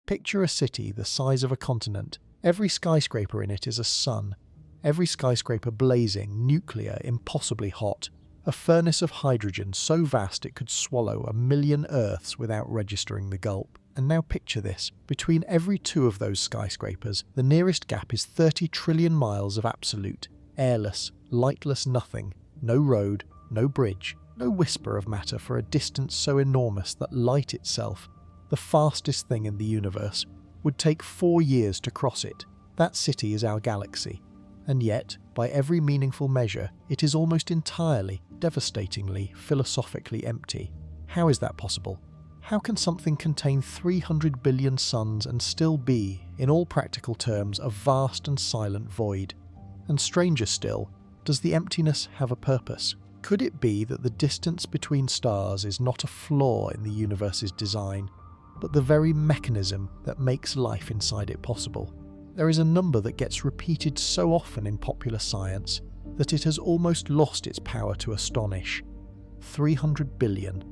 Picture a city the size of a continent. Every skyscraper in it is a sun. Every skyscraper blazing, nuclear, impossibly hot. A furnace of hydrogen so vast it could swallow 1,000,000 Earths without registering the gulp. And now picture this. Between every two of those skyscrapers, the nearest gap is 30 trillion miles of absolute, airless, lightless nothing. No road, no bridge, no whisper of matter for a distance so enormous that light itself, the fastest thing in the universe, would take 4 years to cross it. That city is our galaxy. And yet, by every meaningful measure, it is almost entirely, devastatingly, philosophically empty. How is that possible? How can something contain 300 billion suns and still be, in all practical terms, a vast and silent void? And stranger still, does the emptiness have a purpose? Could it be that the distance between stars is not a flaw in the universe's design, but the very mechanism that makes life inside it possible? There is a number that gets repeated so often in popular science that it has almost lost its power to astonish. 300 billion.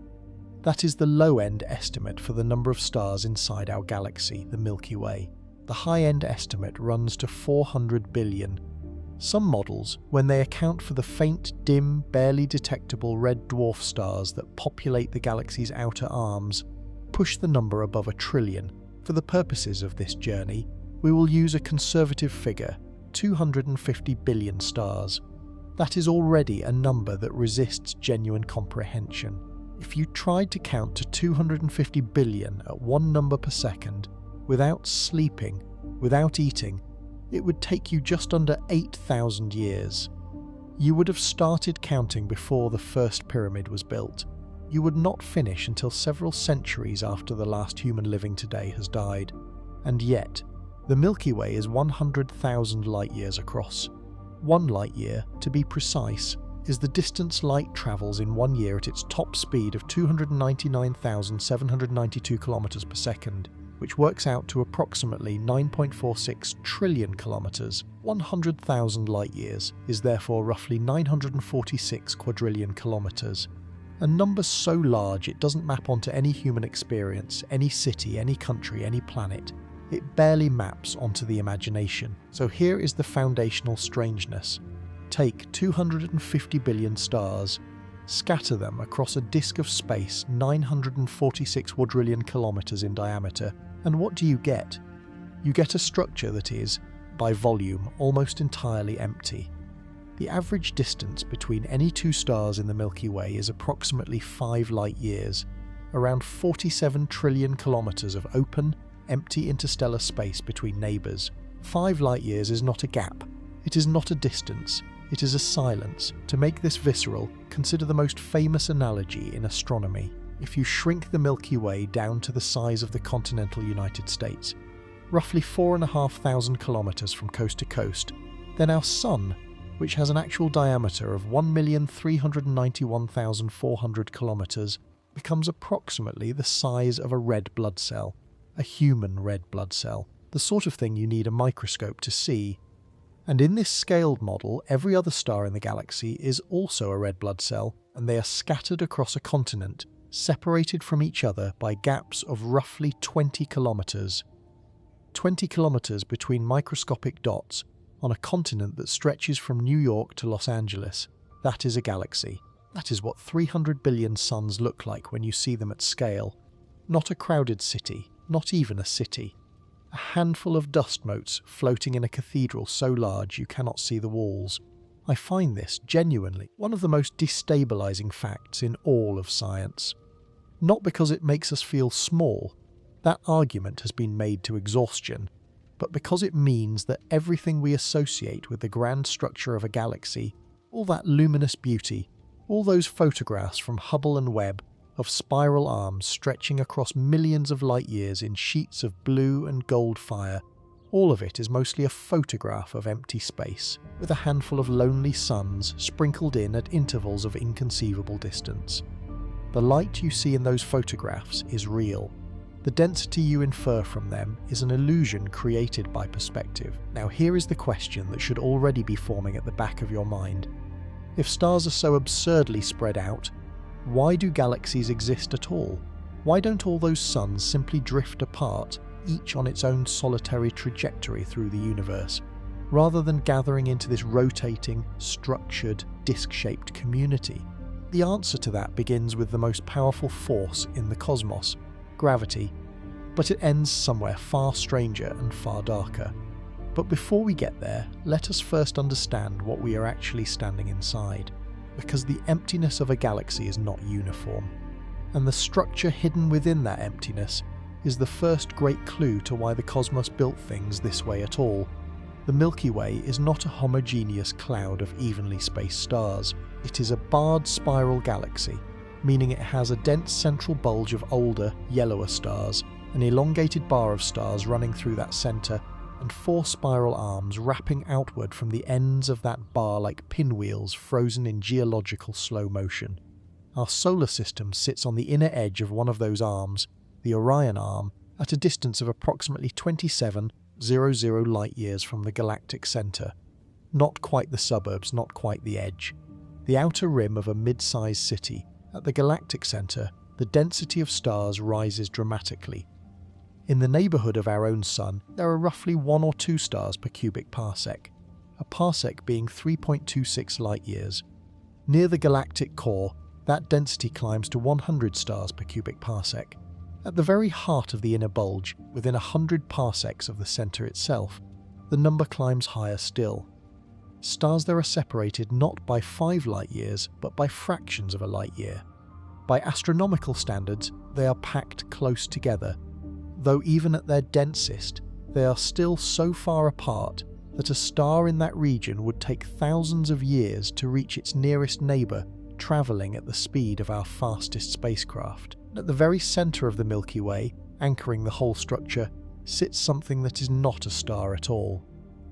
That is the low-end estimate for the number of stars inside our galaxy, the Milky Way. The high-end estimate runs to 400 billion. Some models, when they account for the faint, dim, barely detectable red dwarf stars that populate the galaxy's outer arms, push the number above 1 trillion. For the purposes of this journey, we will use a conservative figure, 250 billion stars. That is already a number that resists genuine comprehension. If you tried to count to 250 billion at one number per second, without sleeping, without eating, it would take you just under 8,000 years. You would have started counting before the first pyramid was built. You would not finish until several centuries after the last human living today has died. And yet, the Milky Way is 100,000 light-years across. 1 light-year, to be precise, is the distance light travels in 1 year at its top speed of 299,792 kilometers per second, which works out to approximately 9.46 trillion kilometers. 100,000 light-years is therefore roughly 946 quadrillion kilometers. A number so large it doesn't map onto any human experience, any city, any country, any planet. It barely maps onto the imagination. So here is the foundational strangeness. Take 250 billion stars, scatter them across a disk of space 946 quadrillion kilometers in diameter, and what do you get? You get a structure that is, by volume, almost entirely empty. The average distance between any two stars in the Milky Way is approximately 5 light-years, around 47 trillion kilometers of open, empty interstellar space between neighbours. 5 light-years is not a gap. It is not a distance. It is a silence. To make this visceral, consider the most famous analogy in astronomy. If you shrink the Milky Way down to the size of the continental United States, roughly 4,500 kilometers from coast to coast, then our Sun, which has an actual diameter of 1,391,400 kilometers, becomes approximately the size of a red blood cell. A human red blood cell, the sort of thing you need a microscope to see. And in this scaled model, every other star in the galaxy is also a red blood cell, and they are scattered across a continent, separated from each other by gaps of roughly 20 kilometers. 20 kilometers between microscopic dots on a continent that stretches from New York to Los Angeles. That is a galaxy. That is what 300 billion suns look like when you see them at scale. Not a crowded city. Not even a city. A handful of dust motes floating in a cathedral so large you cannot see the walls. I find this, genuinely, one of the most destabilizing facts in all of science. Not because it makes us feel small, that argument has been made to exhaustion, but because it means that everything we associate with the grand structure of a galaxy, all that luminous beauty, all those photographs from Hubble and Webb, of spiral arms stretching across millions of light-years in sheets of blue and gold fire, all of it is mostly a photograph of empty space, with a handful of lonely suns sprinkled in at intervals of inconceivable distance. The light you see in those photographs is real. The density you infer from them is an illusion created by perspective. Now here is the question that should already be forming at the back of your mind. If stars are so absurdly spread out, why do galaxies exist at all? Why don't all those suns simply drift apart, each on its own solitary trajectory through the universe, rather than gathering into this rotating, structured, disc-shaped community? The answer to that begins with the most powerful force in the cosmos, gravity, but it ends somewhere far stranger and far darker. But before we get there, let us first understand what we are actually standing inside, because the emptiness of a galaxy is not uniform, and the structure hidden within that emptiness is the first great clue to why the cosmos built things this way at all. The Milky Way is not a homogeneous cloud of evenly spaced stars. It is a barred spiral galaxy, meaning it has a dense central bulge of older, yellower stars, an elongated bar of stars running through that centre, and 4 spiral arms wrapping outward from the ends of that bar like pinwheels frozen in geological slow motion. Our solar system sits on the inner edge of one of those arms, the Orion arm, at a distance of approximately 2700 light-years from the galactic centre. Not quite the suburbs, not quite the edge. The outer rim of a mid-sized city. At the galactic centre, the density of stars rises dramatically. In the neighbourhood of our own Sun, there are roughly 1 or 2 stars per cubic parsec, a parsec being 3.26 light-years. Near the galactic core, that density climbs to 100 stars per cubic parsec. At the very heart of the inner bulge, within 100 parsecs of the centre itself, the number climbs higher still. Stars there are separated not by 5 light-years, but by fractions of a light-year. By astronomical standards, they are packed close together, though even at their densest, they are still so far apart that a star in that region would take thousands of years to reach its nearest neighbour, travelling at the speed of our fastest spacecraft. At the very centre of the Milky Way, anchoring the whole structure, sits something that is not a star at all.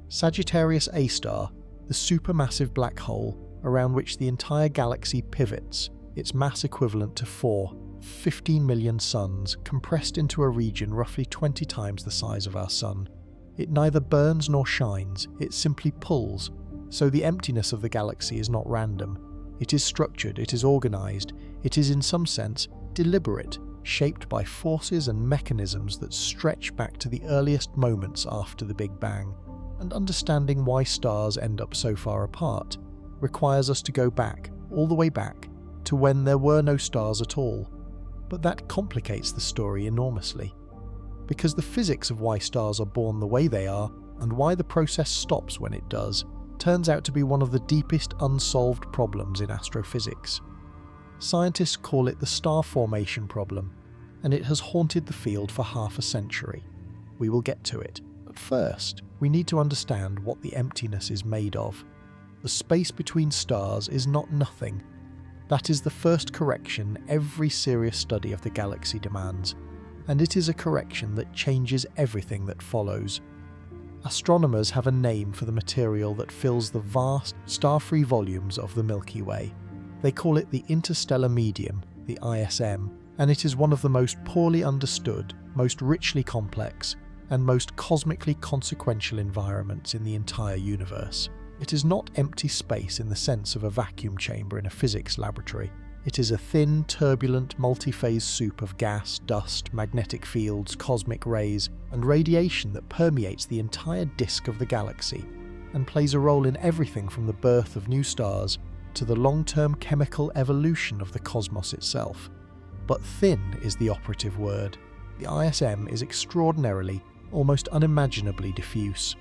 Sagittarius A star, the supermassive black hole around which the entire galaxy pivots, its mass equivalent to 15 million suns, compressed into a region roughly 20 times the size of our Sun. It neither burns nor shines, it simply pulls, so the emptiness of the galaxy is not random. It is structured, it is organised, it is in some sense deliberate, shaped by forces and mechanisms that stretch back to the earliest moments after the Big Bang. And understanding why stars end up so far apart requires us to go back, all the way back, to when there were no stars at all. But that complicates the story enormously, because the physics of why stars are born the way they are, and why the process stops when it does, turns out to be one of the deepest unsolved problems in astrophysics. Scientists call it the star formation problem, and it has haunted the field for half a century. We will get to it, but first, we need to understand what the emptiness is made of. The space between stars is not nothing. That is the first correction every serious study of the galaxy demands, and it is a correction that changes everything that follows. Astronomers have a name for the material that fills the vast, star-free volumes of the Milky Way. They call it the interstellar medium, the ISM, and it is one of the most poorly understood, most richly complex, and most cosmically consequential environments in the entire universe. It is not empty space in the sense of a vacuum chamber in a physics laboratory. It is a thin, turbulent, multi-phase soup of gas, dust, magnetic fields, cosmic rays, and radiation that permeates the entire disk of the galaxy, and plays a role in everything from the birth of new stars to the long-term chemical evolution of the cosmos itself. But thin is the operative word. The ISM is extraordinarily, almost unimaginably diffuse.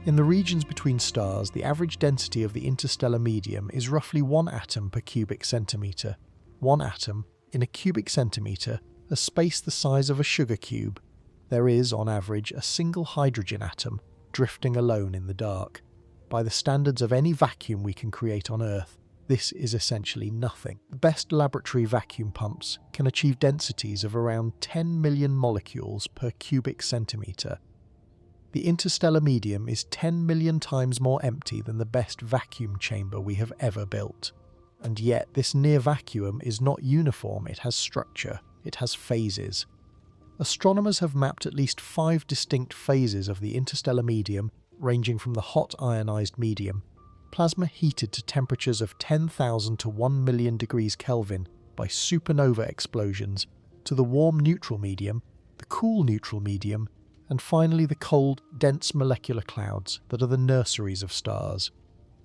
In the regions between stars, the average density of the interstellar medium is roughly 1 atom per cubic centimetre. 1 atom, in a cubic centimetre, a space the size of a sugar cube. There is, on average, a single hydrogen atom drifting alone in the dark. By the standards of any vacuum we can create on Earth, this is essentially nothing. The best laboratory vacuum pumps can achieve densities of around 10 million molecules per cubic centimetre. The interstellar medium is 10 million times more empty than the best vacuum chamber we have ever built. And yet this near vacuum is not uniform, it has structure, it has phases. Astronomers have mapped at least 5 distinct phases of the interstellar medium, ranging from the hot ionized medium, plasma heated to temperatures of 10,000 to 1 million degrees Kelvin by supernova explosions, to the warm neutral medium, the cool neutral medium, And finally, the cold, dense molecular clouds that are the nurseries of stars.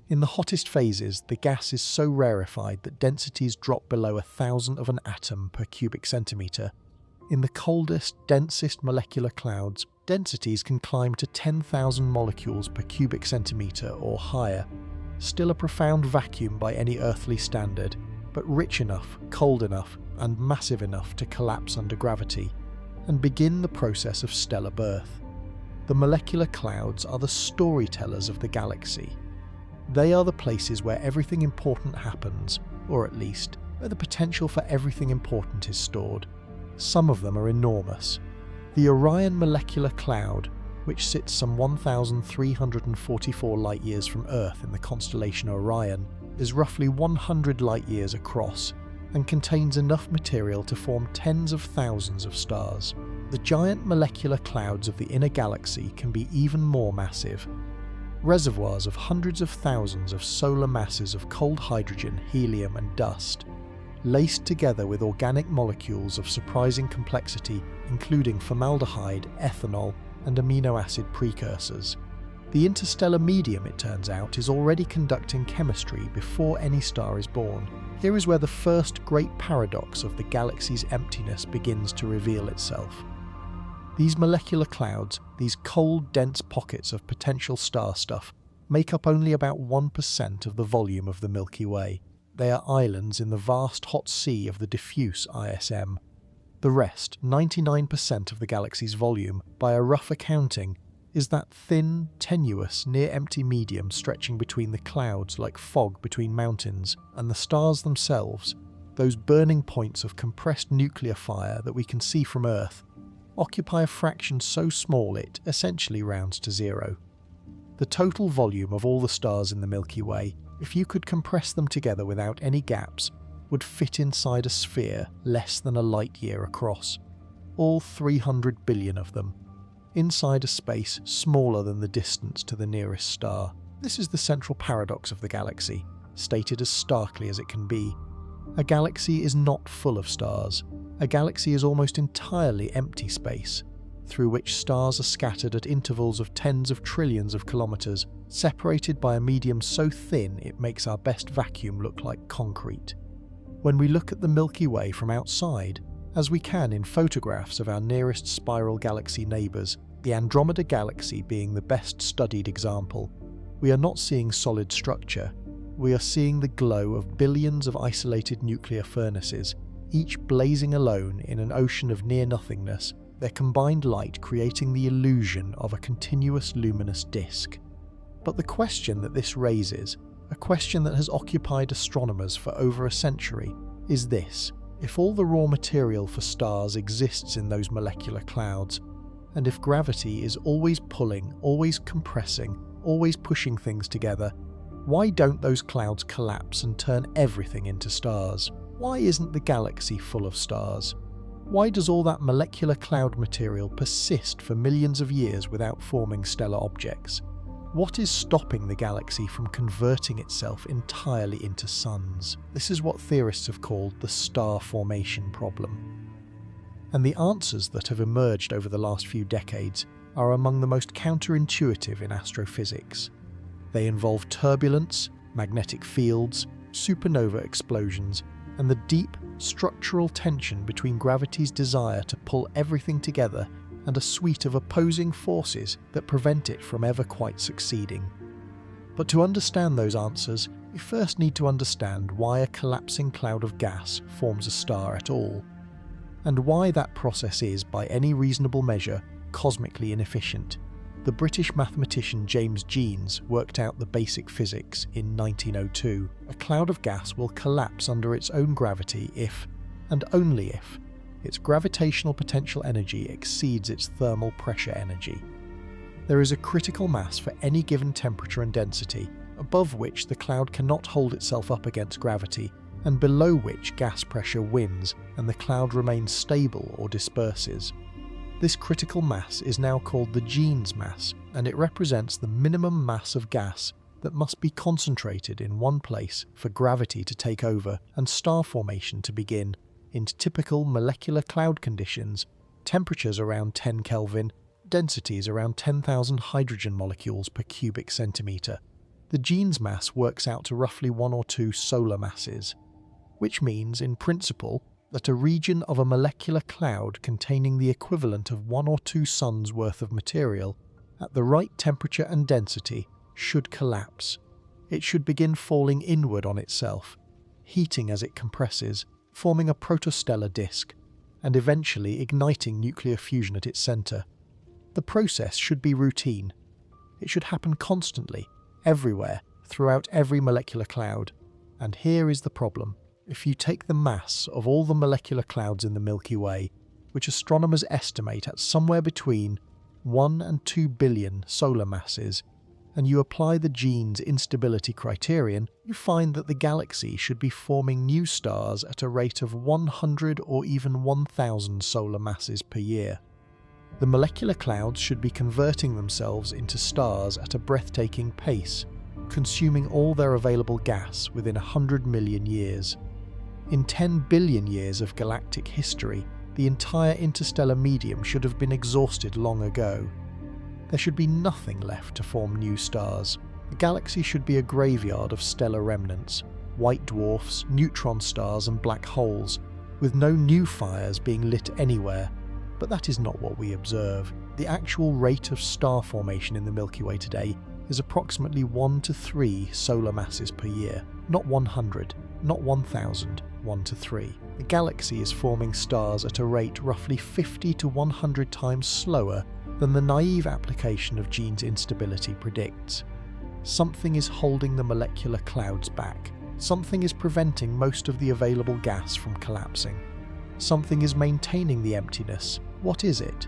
In the hottest phases, the gas is so rarefied that densities drop below 1,000 of an atom per cubic centimetre. In the coldest, densest molecular clouds, densities can climb to 10,000 molecules per cubic centimetre or higher. Still a profound vacuum by any earthly standard, but rich enough, cold enough, and massive enough to collapse under gravity, and begin the process of stellar birth. The molecular clouds are the storytellers of the galaxy. They are the places where everything important happens, or at least, where the potential for everything important is stored. Some of them are enormous. The Orion molecular cloud, which sits some 1,344 light-years from Earth in the constellation Orion, is roughly 100 light-years across and contains enough material to form tens of thousands of stars. The giant molecular clouds of the inner galaxy can be even more massive. Reservoirs of hundreds of thousands of solar masses of cold hydrogen, helium and dust, laced together with organic molecules of surprising complexity, including formaldehyde, ethanol, and amino acid precursors. The interstellar medium, it turns out, is already conducting chemistry before any star is born. Here is where the first great paradox of the galaxy's emptiness begins to reveal itself. These molecular clouds, these cold, dense pockets of potential star stuff, make up only about 1% of the volume of the Milky Way. They are islands in the vast hot sea of the diffuse ISM. The rest, 99% of the galaxy's volume, by a rough accounting, is that thin, tenuous, near-empty medium stretching between the clouds like fog between mountains, and the stars themselves, those burning points of compressed nuclear fire that we can see from Earth, occupy a fraction so small it essentially rounds to zero. The total volume of all the stars in the Milky Way, if you could compress them together without any gaps, would fit inside a sphere less than a light-year across. All 300 billion of them. Inside a space smaller than the distance to the nearest star. This is the central paradox of the galaxy, stated as starkly as it can be. A galaxy is not full of stars. A galaxy is almost entirely empty space, through which stars are scattered at intervals of tens of trillions of kilometres, separated by a medium so thin it makes our best vacuum look like concrete. When we look at the Milky Way from outside, as we can in photographs of our nearest spiral galaxy neighbours, the Andromeda Galaxy being the best studied example, we are not seeing solid structure. We are seeing the glow of billions of isolated nuclear furnaces, each blazing alone in an ocean of near-nothingness, their combined light creating the illusion of a continuous luminous disk. But the question that this raises, a question that has occupied astronomers for over a century, is this: if all the raw material for stars exists in those molecular clouds, and if gravity is always pulling, always compressing, always pushing things together, why don't those clouds collapse and turn everything into stars? Why isn't the galaxy full of stars? Why does all that molecular cloud material persist for millions of years without forming stellar objects? What is stopping the galaxy from converting itself entirely into suns? This is what theorists have called the star formation problem. And the answers that have emerged over the last few decades are among the most counterintuitive in astrophysics. They involve turbulence, magnetic fields, supernova explosions, and the deep, structural tension between gravity's desire to pull everything together and a suite of opposing forces that prevent it from ever quite succeeding. But to understand those answers, we first need to understand why a collapsing cloud of gas forms a star at all, and why that process is, by any reasonable measure, cosmically inefficient. The British mathematician James Jeans worked out the basic physics in 1902. A cloud of gas will collapse under its own gravity if, and only if, its gravitational potential energy exceeds its thermal pressure energy. There is a critical mass for any given temperature and density, above which the cloud cannot hold itself up against gravity, and below which gas pressure wins and the cloud remains stable or disperses. This critical mass is now called the Jeans mass, and it represents the minimum mass of gas that must be concentrated in one place for gravity to take over and star formation to begin. In typical molecular cloud conditions, temperatures around 10 Kelvin, density is around 10,000 hydrogen molecules per cubic centimetre. The gene's mass works out to roughly 1 or 2 solar masses, which means, in principle, that a region of a molecular cloud containing the equivalent of 1 or 2 suns worth of material at the right temperature and density should collapse. It should begin falling inward on itself, heating as it compresses, forming a protostellar disk, and eventually igniting nuclear fusion at its centre. The process should be routine. It should happen constantly, everywhere, throughout every molecular cloud. And here is the problem. If you take the mass of all the molecular clouds in the Milky Way, which astronomers estimate at somewhere between 1 and 2 billion solar masses, and you apply the gene's instability criterion, you find that the galaxy should be forming new stars at a rate of 100 or even 1,000 solar masses per year. The molecular clouds should be converting themselves into stars at a breathtaking pace, consuming all their available gas within 100 million years. In 10 billion years of galactic history, the entire interstellar medium should have been exhausted long ago. There should be nothing left to form new stars. The galaxy should be a graveyard of stellar remnants, white dwarfs, neutron stars and black holes, with no new fires being lit anywhere. But that is not what we observe. The actual rate of star formation in the Milky Way today is approximately 1 to 3 solar masses per year. Not 100, not 1,000, 1 to 3. The galaxy is forming stars at a rate roughly 50 to 100 times slower than the naive application of gene's instability predicts. Something is holding the molecular clouds back. Something is preventing most of the available gas from collapsing. Something is maintaining the emptiness. What is it?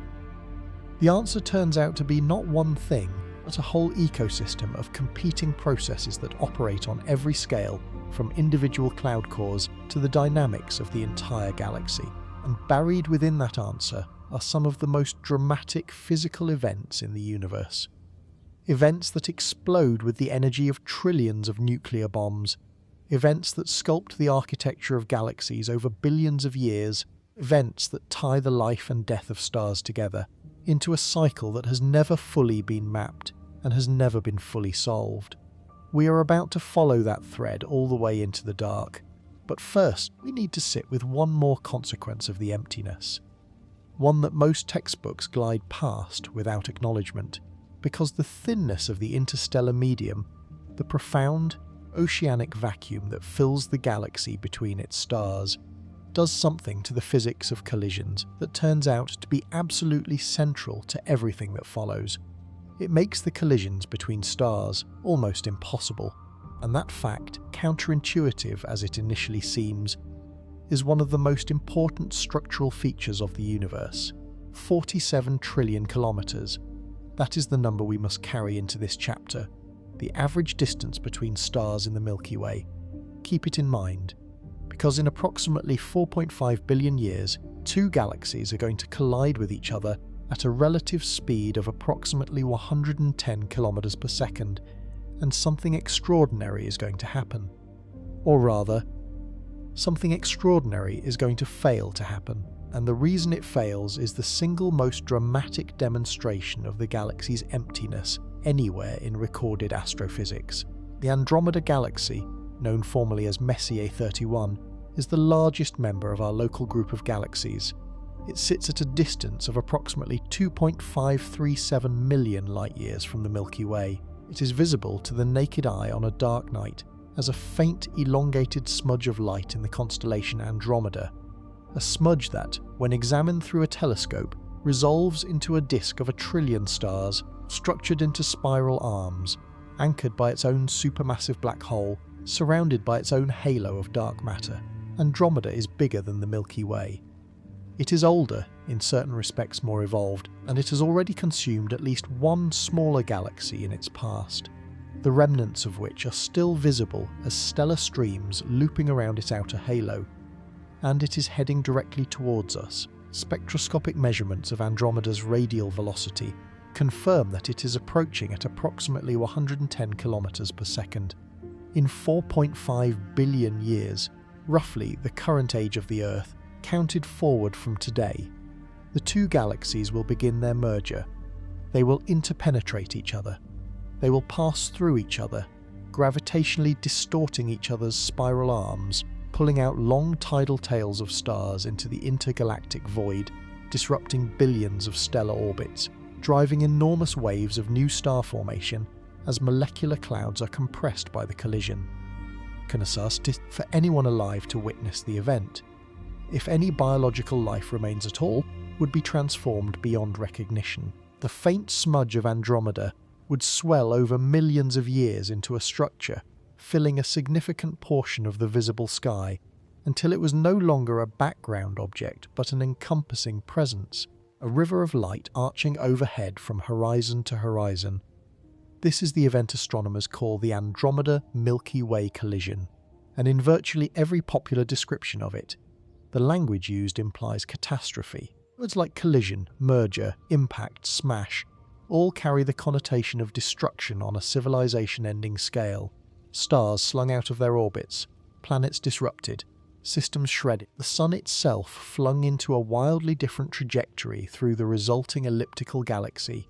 The answer turns out to be not one thing, but a whole ecosystem of competing processes that operate on every scale, from individual cloud cores to the dynamics of the entire galaxy. And buried within that answer are some of the most dramatic physical events in the universe. Events that explode with the energy of trillions of nuclear bombs. Events that sculpt the architecture of galaxies over billions of years. Events that tie the life and death of stars together into a cycle that has never fully been mapped and has never been fully solved. We are about to follow that thread all the way into the dark. But first, we need to sit with one more consequence of the emptiness. One that most textbooks glide past without acknowledgement, because the thinness of the interstellar medium, the profound oceanic vacuum that fills the galaxy between its stars, does something to the physics of collisions that turns out to be absolutely central to everything that follows. It makes the collisions between stars almost impossible, and that fact, counterintuitive as it initially seems, is one of the most important structural features of the universe. 47 trillion kilometres. That is the number we must carry into this chapter, the average distance between stars in the Milky Way. Keep it in mind, because in approximately 4.5 billion years, 2 galaxies are going to collide with each other at a relative speed of approximately 110 kilometers per second, and something extraordinary is going to happen. Or rather, something extraordinary is going to fail to happen, and the reason it fails is the single most dramatic demonstration of the galaxy's emptiness anywhere in recorded astrophysics. The Andromeda Galaxy, known formally as Messier 31, is the largest member of our local group of galaxies. It sits at a distance of approximately 2.537 million light-years from the Milky Way. It is visible to the naked eye on a dark night as a faint, elongated smudge of light in the constellation Andromeda, a smudge that, when examined through a telescope, resolves into a disk of 1 trillion stars, structured into spiral arms, anchored by its own supermassive black hole, surrounded by its own halo of dark matter. Andromeda is bigger than the Milky Way. It is older, in certain respects more evolved, and it has already consumed at least one smaller galaxy in its past, the remnants of which are still visible as stellar streams looping around its outer halo. And it is heading directly towards us. Spectroscopic measurements of Andromeda's radial velocity confirm that it is approaching at approximately 110 kilometers per second. In 4.5 billion years, roughly the current age of the Earth, counted forward from today, the 2 galaxies will begin their merger, They will interpenetrate each other. They will pass through each other, gravitationally distorting each other's spiral arms, pulling out long tidal tails of stars into the intergalactic void, disrupting billions of stellar orbits, driving enormous waves of new star formation as molecular clouds are compressed by the collision. For anyone alive to witness the event, if any biological life remains at all, would be transformed beyond recognition. The faint smudge of Andromeda would swell over millions of years into a structure, filling a significant portion of the visible sky, until it was no longer a background object but an encompassing presence, a river of light arching overhead from horizon to horizon. This is the event astronomers call the Andromeda-Milky Way collision, and in virtually every popular description of it, the language used implies catastrophe. Words like collision, merger, impact, smash all carry the connotation of destruction on a civilization-ending scale. Stars slung out of their orbits, planets disrupted, systems shredded, the Sun itself flung into a wildly different trajectory through the resulting elliptical galaxy,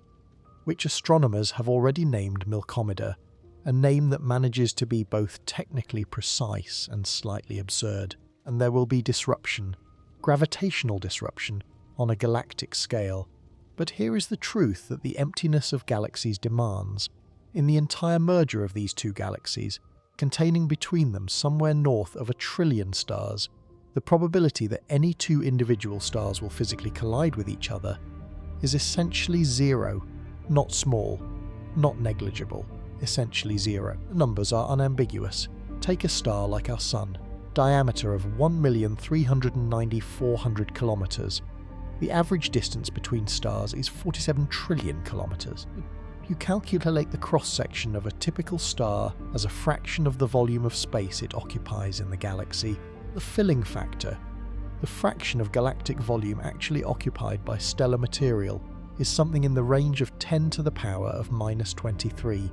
which astronomers have already named Milkomeda, a name that manages to be both technically precise and slightly absurd. And there will be disruption, gravitational disruption, on a galactic scale. But here is the truth that the emptiness of galaxies demands. In the entire merger of these two galaxies, containing between them somewhere north of 1 trillion stars, the probability that any two individual stars will physically collide with each other is essentially zero. Not small, not negligible, essentially zero. The numbers are unambiguous. Take a star like our Sun, diameter of 1,390,400 kilometers. The average distance between stars is 47 trillion kilometers. You calculate the cross-section of a typical star as a fraction of the volume of space it occupies in the galaxy. The filling factor, the fraction of galactic volume actually occupied by stellar material, is something in the range of 10 to the power of minus 23.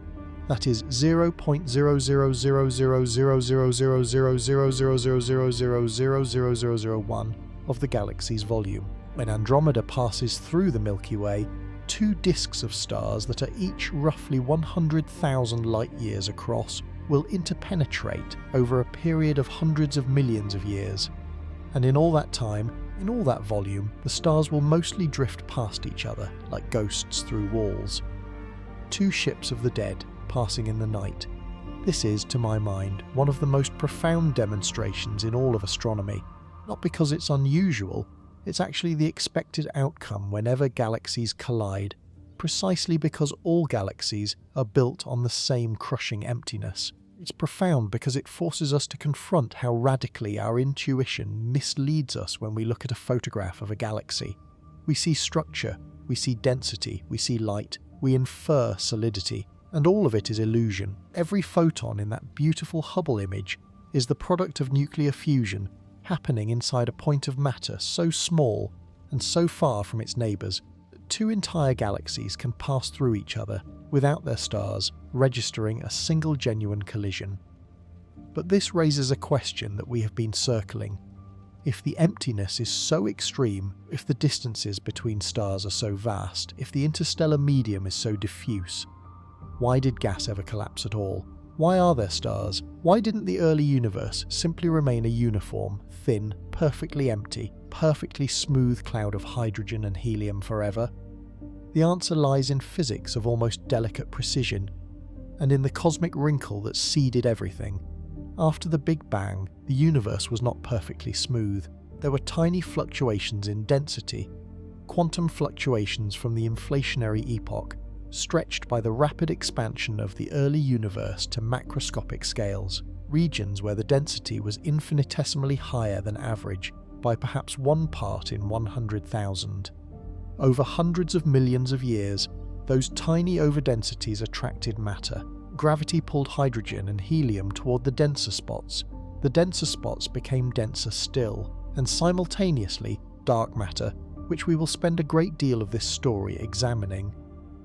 That is 0.000000000000000001 of the galaxy's volume. When Andromeda passes through the Milky Way, two disks of stars that are each roughly 100,000 light-years across will interpenetrate over a period of hundreds of millions of years. And in all that time, in all that volume, the stars will mostly drift past each other like ghosts through walls. Two ships of the dead passing in the night. This is, to my mind, one of the most profound demonstrations in all of astronomy. Not because it's unusual, it's actually the expected outcome whenever galaxies collide, precisely because all galaxies are built on the same crushing emptiness. It's profound because it forces us to confront how radically our intuition misleads us when we look at a photograph of a galaxy. We see structure, we see density, we see light, we infer solidity, and all of it is illusion. Every photon in that beautiful Hubble image is the product of nuclear fusion happening inside a point of matter so small and so far from its neighbours that two entire galaxies can pass through each other without their stars registering a single genuine collision. But this raises a question that we have been circling. If the emptiness is so extreme, if the distances between stars are so vast, if the interstellar medium is so diffuse, why did gas ever collapse at all? Why are there stars? Why didn't the early universe simply remain a uniform, thin, perfectly empty, perfectly smooth cloud of hydrogen and helium forever? The answer lies in physics of almost delicate precision, and in the cosmic wrinkle that seeded everything. After the Big Bang, the universe was not perfectly smooth. There were tiny fluctuations in density, quantum fluctuations from the inflationary epoch, stretched by the rapid expansion of the early universe to macroscopic scales, regions where the density was infinitesimally higher than average by perhaps 1 part in 100,000. Over hundreds of millions of years, those tiny overdensities attracted matter. Gravity pulled hydrogen and helium toward the denser spots. The denser spots became denser still, and simultaneously, dark matter, which we will spend a great deal of this story examining,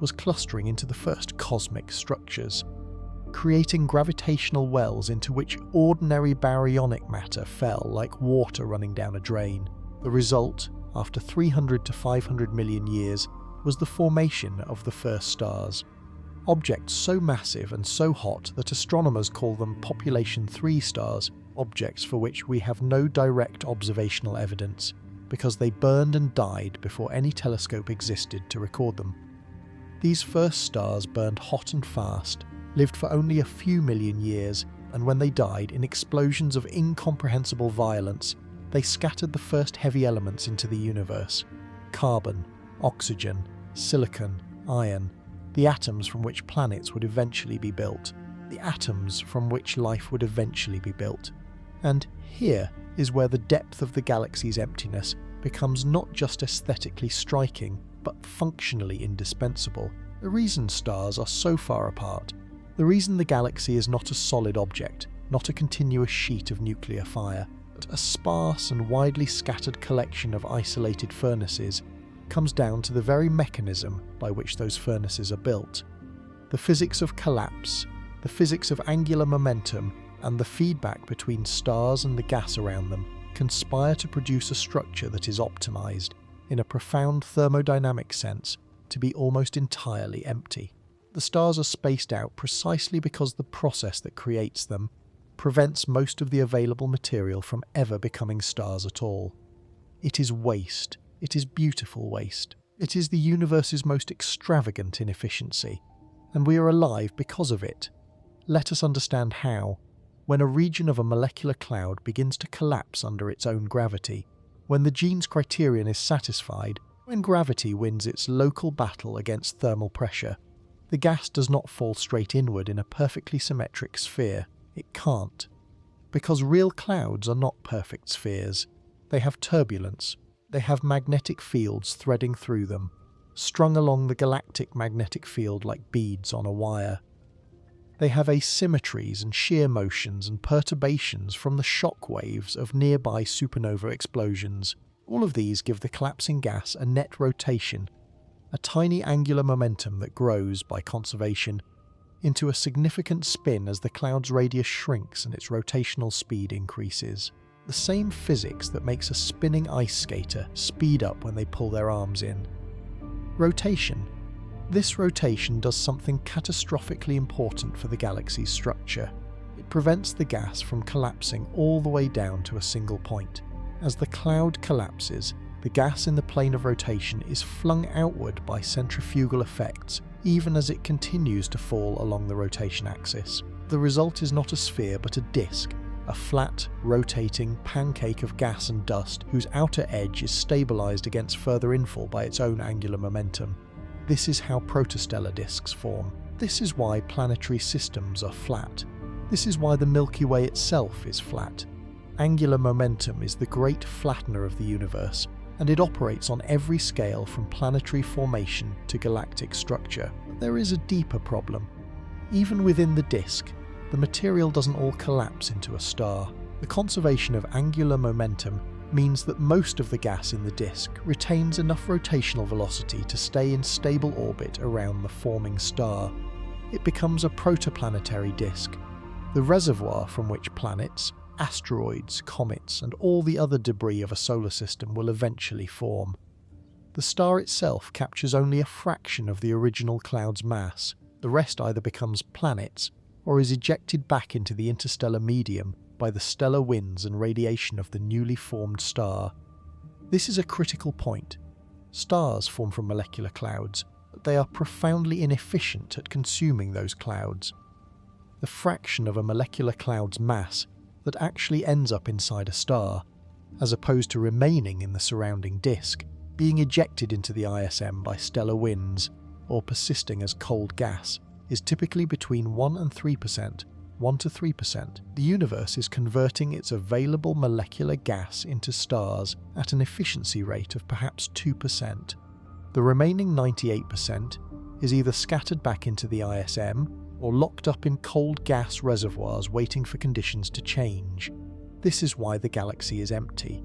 was clustering into the first cosmic structures, creating gravitational wells into which ordinary baryonic matter fell like water running down a drain. The result, after 300 to 500 million years, was the formation of the first stars. Objects so massive and so hot that astronomers call them population 3 stars, objects for which we have no direct observational evidence, because they burned and died before any telescope existed to record them. These first stars burned hot and fast, lived for only a few million years, and when they died in explosions of incomprehensible violence, they scattered the first heavy elements into the universe: carbon, oxygen, silicon, iron, the atoms from which planets would eventually be built, the atoms from which life would eventually be built. And here is where the depth of the galaxy's emptiness becomes not just aesthetically striking, but functionally indispensable. The reason stars are so far apart, the reason the galaxy is not a solid object, not a continuous sheet of nuclear fire, but a sparse and widely scattered collection of isolated furnaces, comes down to the very mechanism by which those furnaces are built. The physics of collapse, the physics of angular momentum, and the feedback between stars and the gas around them conspire to produce a structure that is optimized, in a profound thermodynamic sense, to be almost entirely empty. The stars are spaced out precisely because the process that creates them prevents most of the available material from ever becoming stars at all. It is waste. It is beautiful waste. It is the universe's most extravagant inefficiency, and we are alive because of it. Let us understand how. When a region of a molecular cloud begins to collapse under its own gravity, when the Jeans criterion is satisfied, when gravity wins its local battle against thermal pressure, the gas does not fall straight inward in a perfectly symmetric sphere. It can't. Because real clouds are not perfect spheres. They have turbulence. They have magnetic fields threading through them, strung along the galactic magnetic field like beads on a wire. They have asymmetries and shear motions and perturbations from the shock waves of nearby supernova explosions. All of these give the collapsing gas a net rotation, a tiny angular momentum that grows, by conservation, into a significant spin as the cloud's radius shrinks and its rotational speed increases. The same physics that makes a spinning ice skater speed up when they pull their arms in. Rotation. This rotation does something catastrophically important for the galaxy's structure. It prevents the gas from collapsing all the way down to a single point. As the cloud collapses, the gas in the plane of rotation is flung outward by centrifugal effects, even as it continues to fall along the rotation axis. The result is not a sphere but a disk, a flat, rotating pancake of gas and dust whose outer edge is stabilized against further infall by its own angular momentum. This is how protostellar disks form. This is why planetary systems are flat. This is why the Milky Way itself is flat. Angular momentum is the great flattener of the universe, and it operates on every scale from planetary formation to galactic structure. But there is a deeper problem. Even within the disk, the material doesn't all collapse into a star. The conservation of angular momentum means that most of the gas in the disk retains enough rotational velocity to stay in stable orbit around the forming star. It becomes a protoplanetary disk, the reservoir from which planets, asteroids, comets, and all the other debris of a solar system will eventually form. The star itself captures only a fraction of the original cloud's mass. The rest either becomes planets or is ejected back into the interstellar medium by the stellar winds and radiation of the newly formed star. This is a critical point. Stars form from molecular clouds, but they are profoundly inefficient at consuming those clouds. The fraction of a molecular cloud's mass that actually ends up inside a star, as opposed to remaining in the surrounding disk, being ejected into the ISM by stellar winds, or persisting as cold gas, is typically between 1 and 3%, 1 to 3%. The universe is converting its available molecular gas into stars at an efficiency rate of perhaps 2%. The remaining 98% is either scattered back into the ISM or locked up in cold gas reservoirs waiting for conditions to change. This is why the galaxy is empty.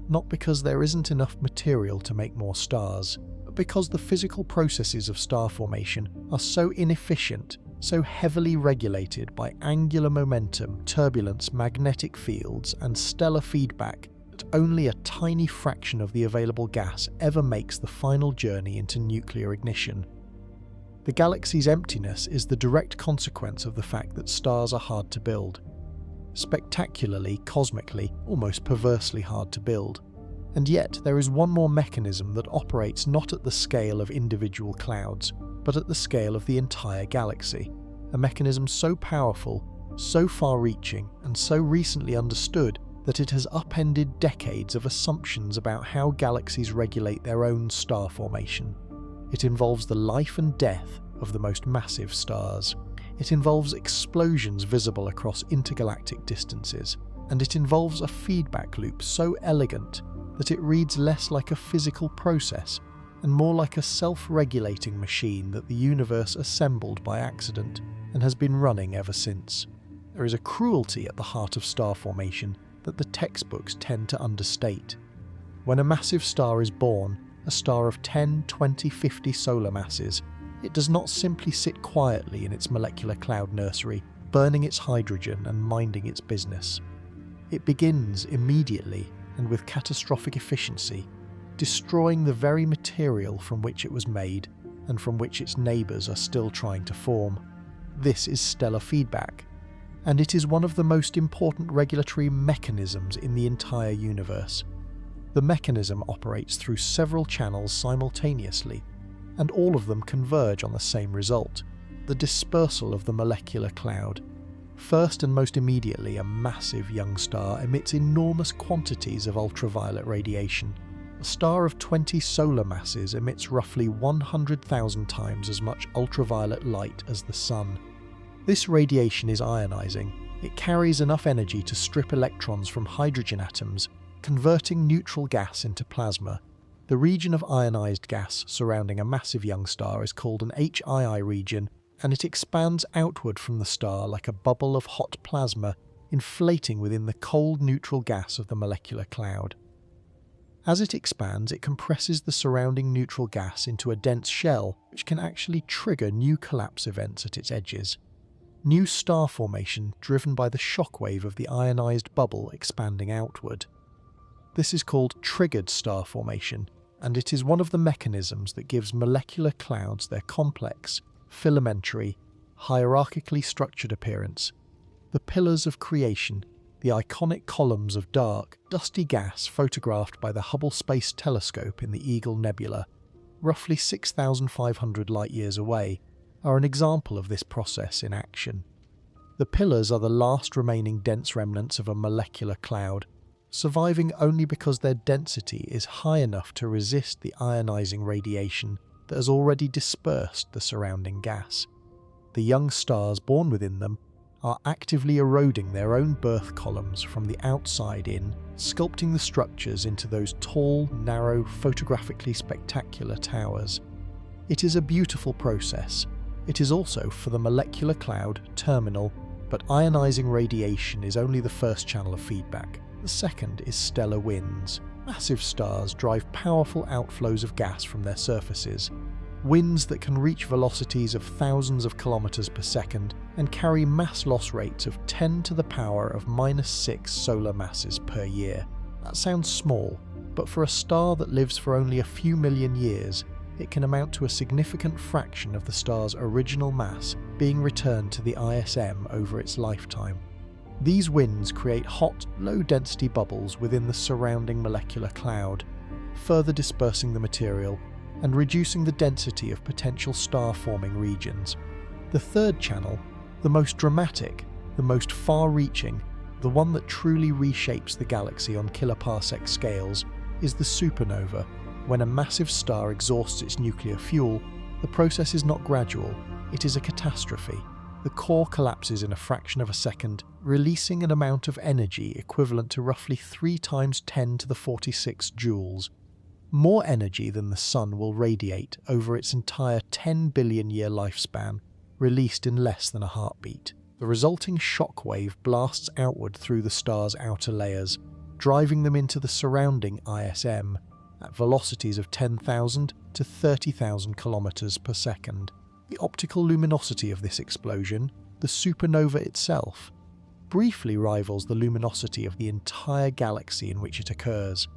Not because there isn't enough material to make more stars, but because the physical processes of star formation are so inefficient, so heavily regulated by angular momentum, turbulence, magnetic fields, and stellar feedback, that only a tiny fraction of the available gas ever makes the final journey into nuclear ignition. The galaxy's emptiness is the direct consequence of the fact that stars are hard to build. Spectacularly, cosmically, almost perversely hard to build. And yet there is one more mechanism that operates not at the scale of individual clouds, but at the scale of the entire galaxy. A mechanism so powerful, so far-reaching, and so recently understood that it has upended decades of assumptions about how galaxies regulate their own star formation. It involves the life and death of the most massive stars. It involves explosions visible across intergalactic distances, and it involves a feedback loop so elegant that it reads less like a physical process and more like a self-regulating machine that the universe assembled by accident and has been running ever since. There is a cruelty at the heart of star formation that the textbooks tend to understate. When a massive star is born, a star of 10, 20, 50 solar masses, it does not simply sit quietly in its molecular cloud nursery, burning its hydrogen and minding its business. It begins immediately and with catastrophic efficiency, destroying the very material from which it was made and from which its neighbours are still trying to form. This is stellar feedback, and it is one of the most important regulatory mechanisms in the entire universe. The mechanism operates through several channels simultaneously, and all of them converge on the same result: the dispersal of the molecular cloud. First and most immediately, a massive young star emits enormous quantities of ultraviolet radiation. A star of 20 solar masses emits roughly 100,000 times as much ultraviolet light as the Sun. This radiation is ionizing. It carries enough energy to strip electrons from hydrogen atoms, converting neutral gas into plasma. The region of ionized gas surrounding a massive young star is called an HII region, and it expands outward from the star like a bubble of hot plasma, inflating within the cold neutral gas of the molecular cloud. As it expands, it compresses the surrounding neutral gas into a dense shell, which can actually trigger new collapse events at its edges. New star formation driven by the shockwave of the ionized bubble expanding outward. This is called triggered star formation, and it is one of the mechanisms that gives molecular clouds their complex, filamentary, hierarchically structured appearance. The pillars of creation, the iconic columns of dark, dusty gas photographed by the Hubble Space Telescope in the Eagle Nebula, roughly 6,500 light-years away, are an example of this process in action. The pillars are the last remaining dense remnants of a molecular cloud, surviving only because their density is high enough to resist the ionizing radiation that has already dispersed the surrounding gas. The young stars born within them are actively eroding their own birth columns from the outside in, sculpting the structures into those tall, narrow, photographically spectacular towers. It is a beautiful process. It is also, for the molecular cloud, terminal, but ionizing radiation is only the first channel of feedback. The second is stellar winds. Massive stars drive powerful outflows of gas from their surfaces. Winds that can reach velocities of thousands of kilometers per second and carry mass loss rates of 10 to the power of -6 solar masses per year. That sounds small, but for a star that lives for only a few million years, it can amount to a significant fraction of the star's original mass being returned to the ISM over its lifetime. These winds create hot, low-density bubbles within the surrounding molecular cloud, further dispersing the material and reducing the density of potential star-forming regions. The third channel, the most dramatic, the most far-reaching, the one that truly reshapes the galaxy on kiloparsec scales, is the supernova. When a massive star exhausts its nuclear fuel, the process is not gradual, it is a catastrophe. The core collapses in a fraction of a second, releasing an amount of energy equivalent to roughly 3 times 10 to the 46 joules. More energy than the Sun will radiate over its entire 10 billion year lifespan, released in less than a heartbeat. The resulting shockwave blasts outward through the star's outer layers, driving them into the surrounding ISM at velocities of 10,000 to 30,000 kilometers per second. The optical luminosity of this explosion, the supernova itself, briefly rivals the luminosity of the entire galaxy in which it occurs,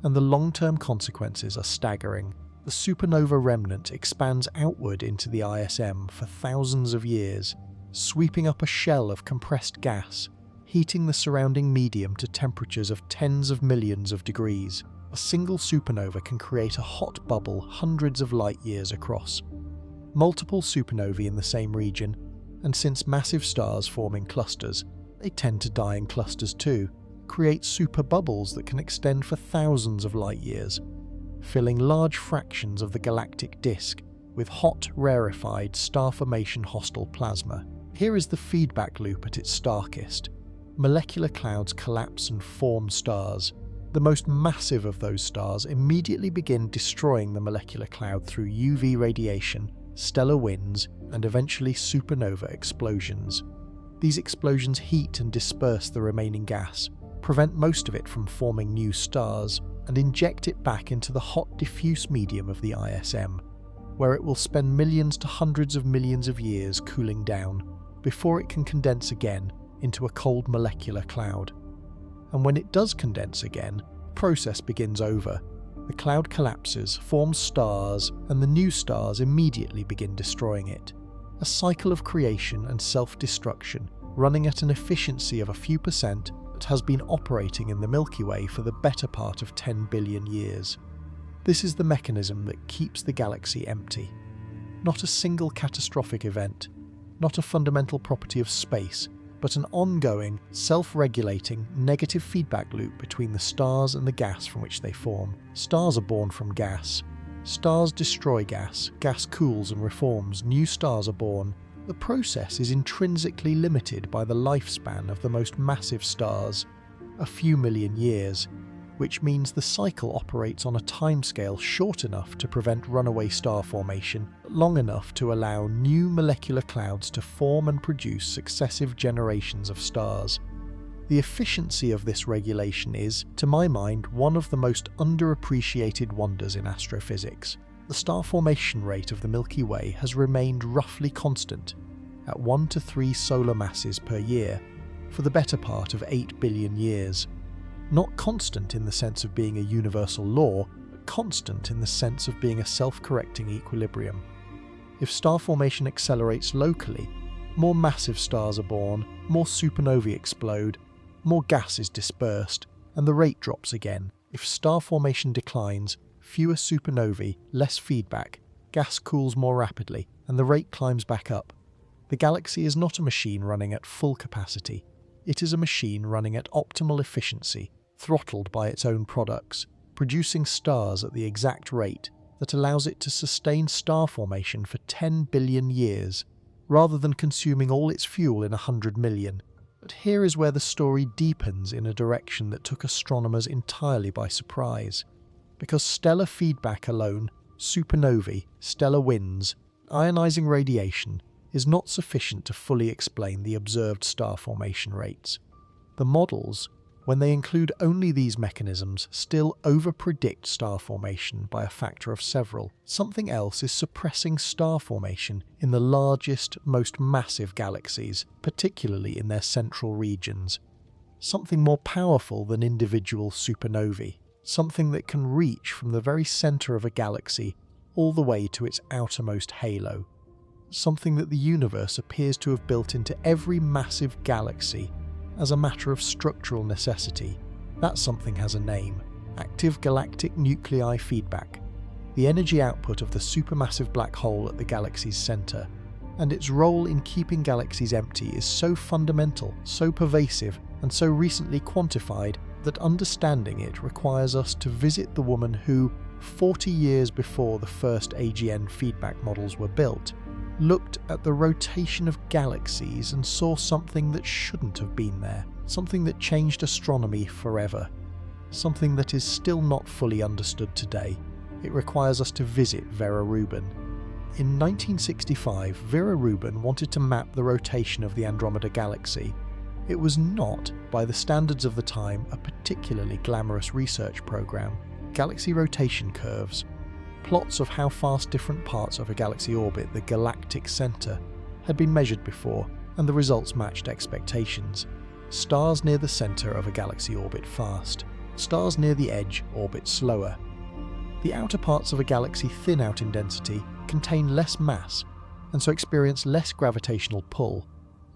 and the long-term consequences are staggering. The supernova remnant expands outward into the ISM for thousands of years, sweeping up a shell of compressed gas, heating the surrounding medium to temperatures of tens of millions of degrees. A single supernova can create a hot bubble hundreds of light years across. Multiple supernovae in the same region, and since massive stars form in clusters, they tend to die in clusters too, create super bubbles that can extend for thousands of light years, filling large fractions of the galactic disk with hot, rarefied, star formation hostile plasma. Here is the feedback loop at its starkest. Molecular clouds collapse and form stars. The most massive of those stars immediately begin destroying the molecular cloud through UV radiation, stellar winds, and eventually supernova explosions. These explosions heat and disperse the remaining gas, prevent most of it from forming new stars, and inject it back into the hot diffuse medium of the ISM, where it will spend millions to hundreds of millions of years cooling down before it can condense again into a cold molecular cloud. And when it does condense again, the process begins over. The cloud collapses, forms stars, and the new stars immediately begin destroying it. A cycle of creation and self-destruction running at an efficiency of a few percent that has been operating in the Milky Way for the better part of 10 billion years. This is the mechanism that keeps the galaxy empty. Not a single catastrophic event, not a fundamental property of space, but an ongoing, self-regulating, negative feedback loop between the stars and the gas from which they form. Stars are born from gas. Stars destroy gas. Gas cools and reforms. New stars are born. The process is intrinsically limited by the lifespan of the most massive stars, a few million years, which means the cycle operates on a timescale short enough to prevent runaway star formation, long enough to allow new molecular clouds to form and produce successive generations of stars. The efficiency of this regulation is, to my mind, one of the most underappreciated wonders in astrophysics. The star formation rate of the Milky Way has remained roughly constant, at 1 to 3 solar masses per year, for the better part of 8 billion years. Not constant in the sense of being a universal law, but constant in the sense of being a self-correcting equilibrium. If star formation accelerates locally, more massive stars are born, more supernovae explode, more gas is dispersed, and the rate drops again. If star formation declines, fewer supernovae, less feedback, gas cools more rapidly, and the rate climbs back up. The galaxy is not a machine running at full capacity. It is a machine running at optimal efficiency, throttled by its own products, producing stars at the exact rate that allows it to sustain star formation for 10 billion years, rather than consuming all its fuel in 100 million. But here is where the story deepens in a direction that took astronomers entirely by surprise. Because stellar feedback alone, supernovae, stellar winds, ionizing radiation, is not sufficient to fully explain the observed star formation rates. The models, when they include only these mechanisms, still overpredict star formation by a factor of several. Something else is suppressing star formation in the largest, most massive galaxies, particularly in their central regions. Something more powerful than individual supernovae. Something that can reach from the very centre of a galaxy all the way to its outermost halo. Something that the universe appears to have built into every massive galaxy as a matter of structural necessity. That something has a name: active galactic nuclei feedback, the energy output of the supermassive black hole at the galaxy's centre. And its role in keeping galaxies empty is so fundamental, so pervasive, and so recently quantified that understanding it requires us to visit the woman who, 40 years before the first AGN feedback models were built, looked at the rotation of galaxies and saw something that shouldn't have been there, something that changed astronomy forever, something that is still not fully understood today. It requires us to visit Vera Rubin. In 1965, Vera Rubin wanted to map the rotation of the Andromeda Galaxy. It was not, by the standards of the time, a particularly glamorous research program. Galaxy rotation curves, plots of how fast different parts of a galaxy orbit the galactic centre, had been measured before, and the results matched expectations. Stars near the center of a galaxy orbit fast. Stars near the edge orbit slower. The outer parts of a galaxy thin out in density contain less mass and so experience less gravitational pull,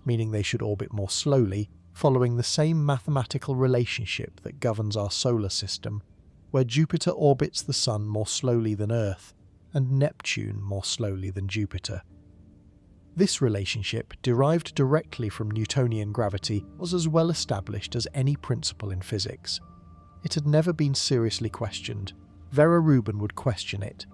meaning they should orbit more slowly, following the same mathematical relationship that governs our solar system, where Jupiter orbits the Sun more slowly than Earth and Neptune more slowly than Jupiter. This relationship, derived directly from Newtonian gravity, was as well established as any principle in physics. It had never been seriously questioned. Vera Rubin would question it.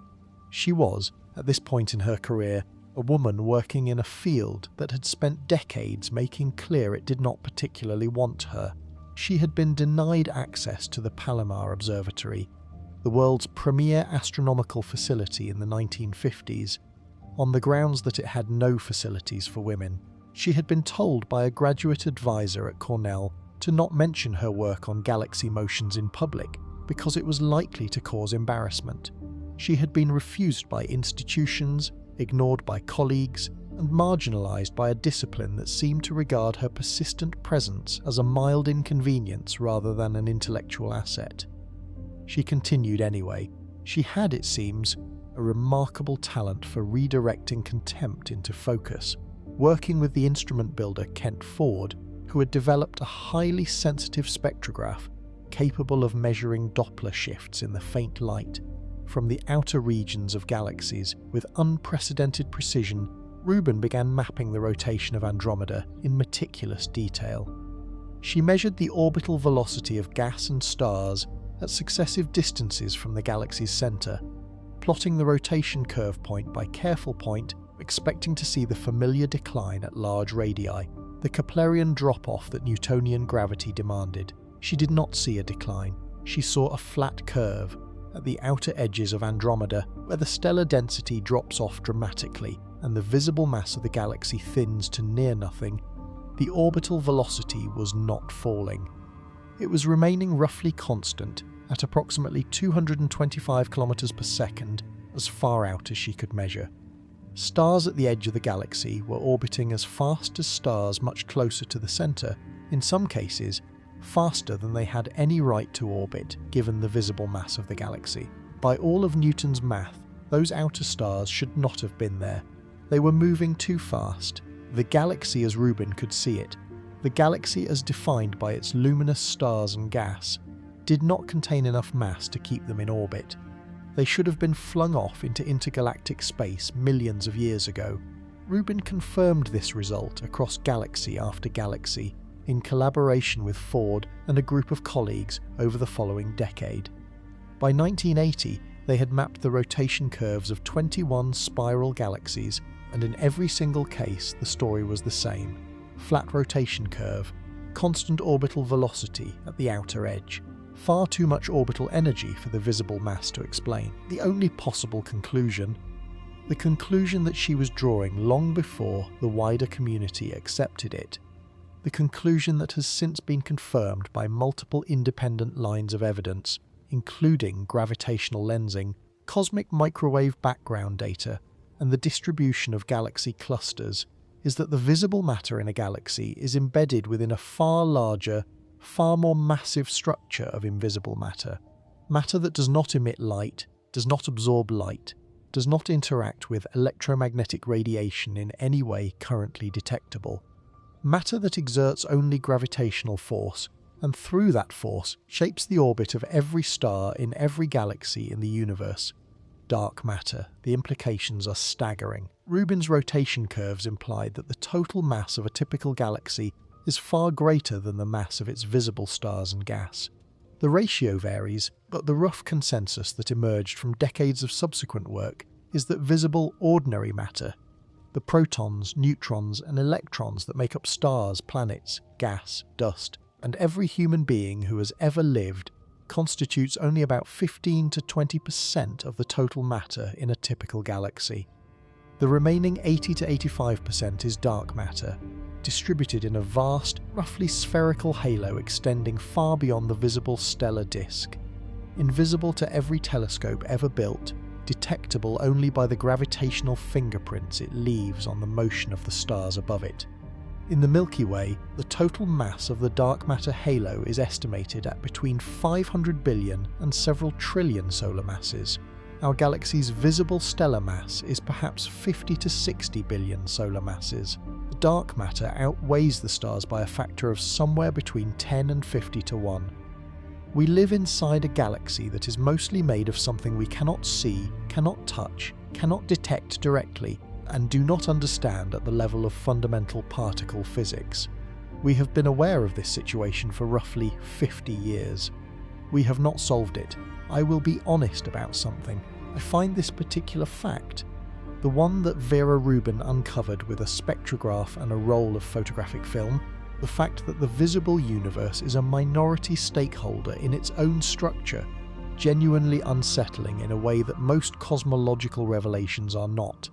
She was, at this point in her career, a woman working in a field that had spent decades making clear it did not particularly want her. She had been denied access to the Palomar Observatory, the world's premier astronomical facility in the 1950s, on the grounds that it had no facilities for women. She had been told by a graduate advisor at Cornell to not mention her work on galaxy motions in public because it was likely to cause embarrassment. She had been refused by institutions, ignored by colleagues, and marginalized by a discipline that seemed to regard her persistent presence as a mild inconvenience rather than an intellectual asset. She continued anyway. She had, it seems, a remarkable talent for redirecting contempt into focus, working with the instrument builder Kent Ford, who had developed a highly sensitive spectrograph capable of measuring Doppler shifts in the faint light from the outer regions of galaxies. With unprecedented precision, Rubin began mapping the rotation of Andromeda in meticulous detail. She measured the orbital velocity of gas and stars at successive distances from the galaxy's center, plotting the rotation curve point by careful point, expecting to see the familiar decline at large radii, the Keplerian drop-off that Newtonian gravity demanded. She did not see a decline. She saw a flat curve at the outer edges of Andromeda, where the stellar density drops off dramatically and the visible mass of the galaxy thins to near nothing. The orbital velocity was not falling. It was remaining roughly constant at approximately 225 kilometers per second as far out as she could measure. Stars at the edge of the galaxy were orbiting as fast as stars much closer to the center, in some cases faster than they had any right to orbit given the visible mass of the galaxy. By all of Newton's math, those outer stars should not have been there. They were moving too fast. The galaxy as Rubin could see it, the galaxy as defined by its luminous stars and gas, did not contain enough mass to keep them in orbit. They should have been flung off into intergalactic space millions of years ago. Rubin confirmed this result across galaxy after galaxy, in collaboration with Ford and a group of colleagues over the following decade. By 1980, they had mapped the rotation curves of 21 spiral galaxies, and in every single case the story was the same: flat rotation curve, constant orbital velocity at the outer edge, far too much orbital energy for the visible mass to explain. The only possible conclusion, the conclusion that she was drawing long before the wider community accepted it, the conclusion that has since been confirmed by multiple independent lines of evidence, including gravitational lensing, cosmic microwave background data, and the distribution of galaxy clusters, is that the visible matter in a galaxy is embedded within a far larger, far more massive structure of invisible matter. Matter that does not emit light, does not absorb light, does not interact with electromagnetic radiation in any way currently detectable. Matter that exerts only gravitational force, and through that force shapes the orbit of every star in every galaxy in the universe. Dark matter. The implications are staggering. Rubin's rotation curves implied that the total mass of a typical galaxy is far greater than the mass of its visible stars and gas. The ratio varies, but the rough consensus that emerged from decades of subsequent work is that visible ordinary matter, the protons, neutrons, and electrons that make up stars, planets, gas, dust, and every human being who has ever lived, constitutes only about 15 to 20% of the total matter in a typical galaxy. The remaining 80 to 85% is dark matter, distributed in a vast, roughly spherical halo extending far beyond the visible stellar disk. Invisible to every telescope ever built, detectable only by the gravitational fingerprints it leaves on the motion of the stars above it. In the Milky Way, the total mass of the dark matter halo is estimated at between 500 billion and several trillion solar masses. Our galaxy's visible stellar mass is perhaps 50 to 60 billion solar masses. The dark matter outweighs the stars by a factor of somewhere between 10 and 50 to 1. We live inside a galaxy that is mostly made of something we cannot see, cannot touch, cannot detect directly, and do not understand at the level of fundamental particle physics. We have been aware of this situation for roughly 50 years. We have not solved it. I will be honest about something. I find this particular fact, the one that Vera Rubin uncovered with a spectrograph and a roll of photographic film, the fact that the visible universe is a minority stakeholder in its own structure, genuinely unsettling in a way that most cosmological revelations are not.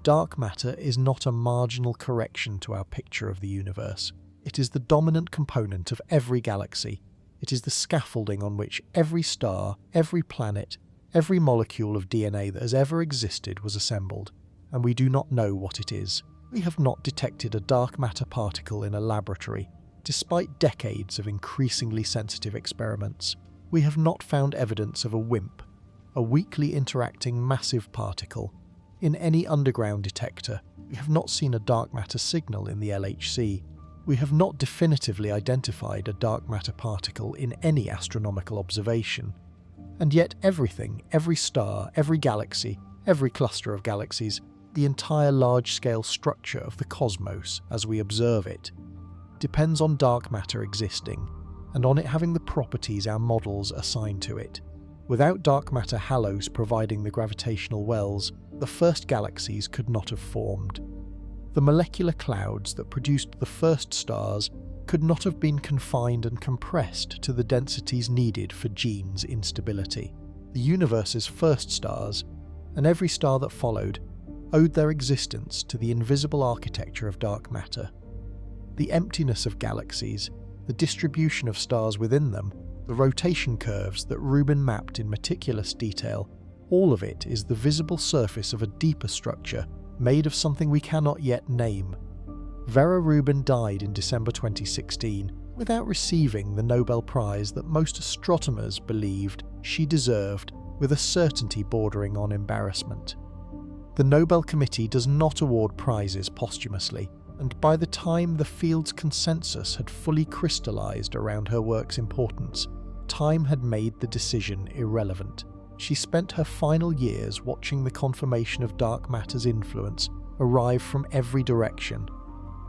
Dark matter is not a marginal correction to our picture of the universe. It is the dominant component of every galaxy. It is the scaffolding on which every star, every planet, every molecule of DNA that has ever existed was assembled, and we do not know what it is. We have not detected a dark matter particle in a laboratory, despite decades of increasingly sensitive experiments. We have not found evidence of a WIMP, a weakly interacting massive particle, in any underground detector. We have not seen a dark matter signal in the LHC. We have not definitively identified a dark matter particle in any astronomical observation. And yet everything, every star, every galaxy, every cluster of galaxies, the entire large-scale structure of the cosmos as we observe it, depends on dark matter existing, and on it having the properties our models assign to it. Without dark matter halos providing the gravitational wells, the first galaxies could not have formed. The molecular clouds that produced the first stars could not have been confined and compressed to the densities needed for Jean's instability. The universe's first stars, and every star that followed, owed their existence to the invisible architecture of dark matter. The emptiness of galaxies, the distribution of stars within them, the rotation curves that Rubin mapped in meticulous detail, all of it is the visible surface of a deeper structure made of something we cannot yet name. Vera Rubin died in December 2016 without receiving the Nobel Prize that most astronomers believed she deserved, with a certainty bordering on embarrassment. The Nobel Committee does not award prizes posthumously, and by the time the field's consensus had fully crystallized around her work's importance, time had made the decision irrelevant. She spent her final years watching the confirmation of dark matter's influence arrive from every direction,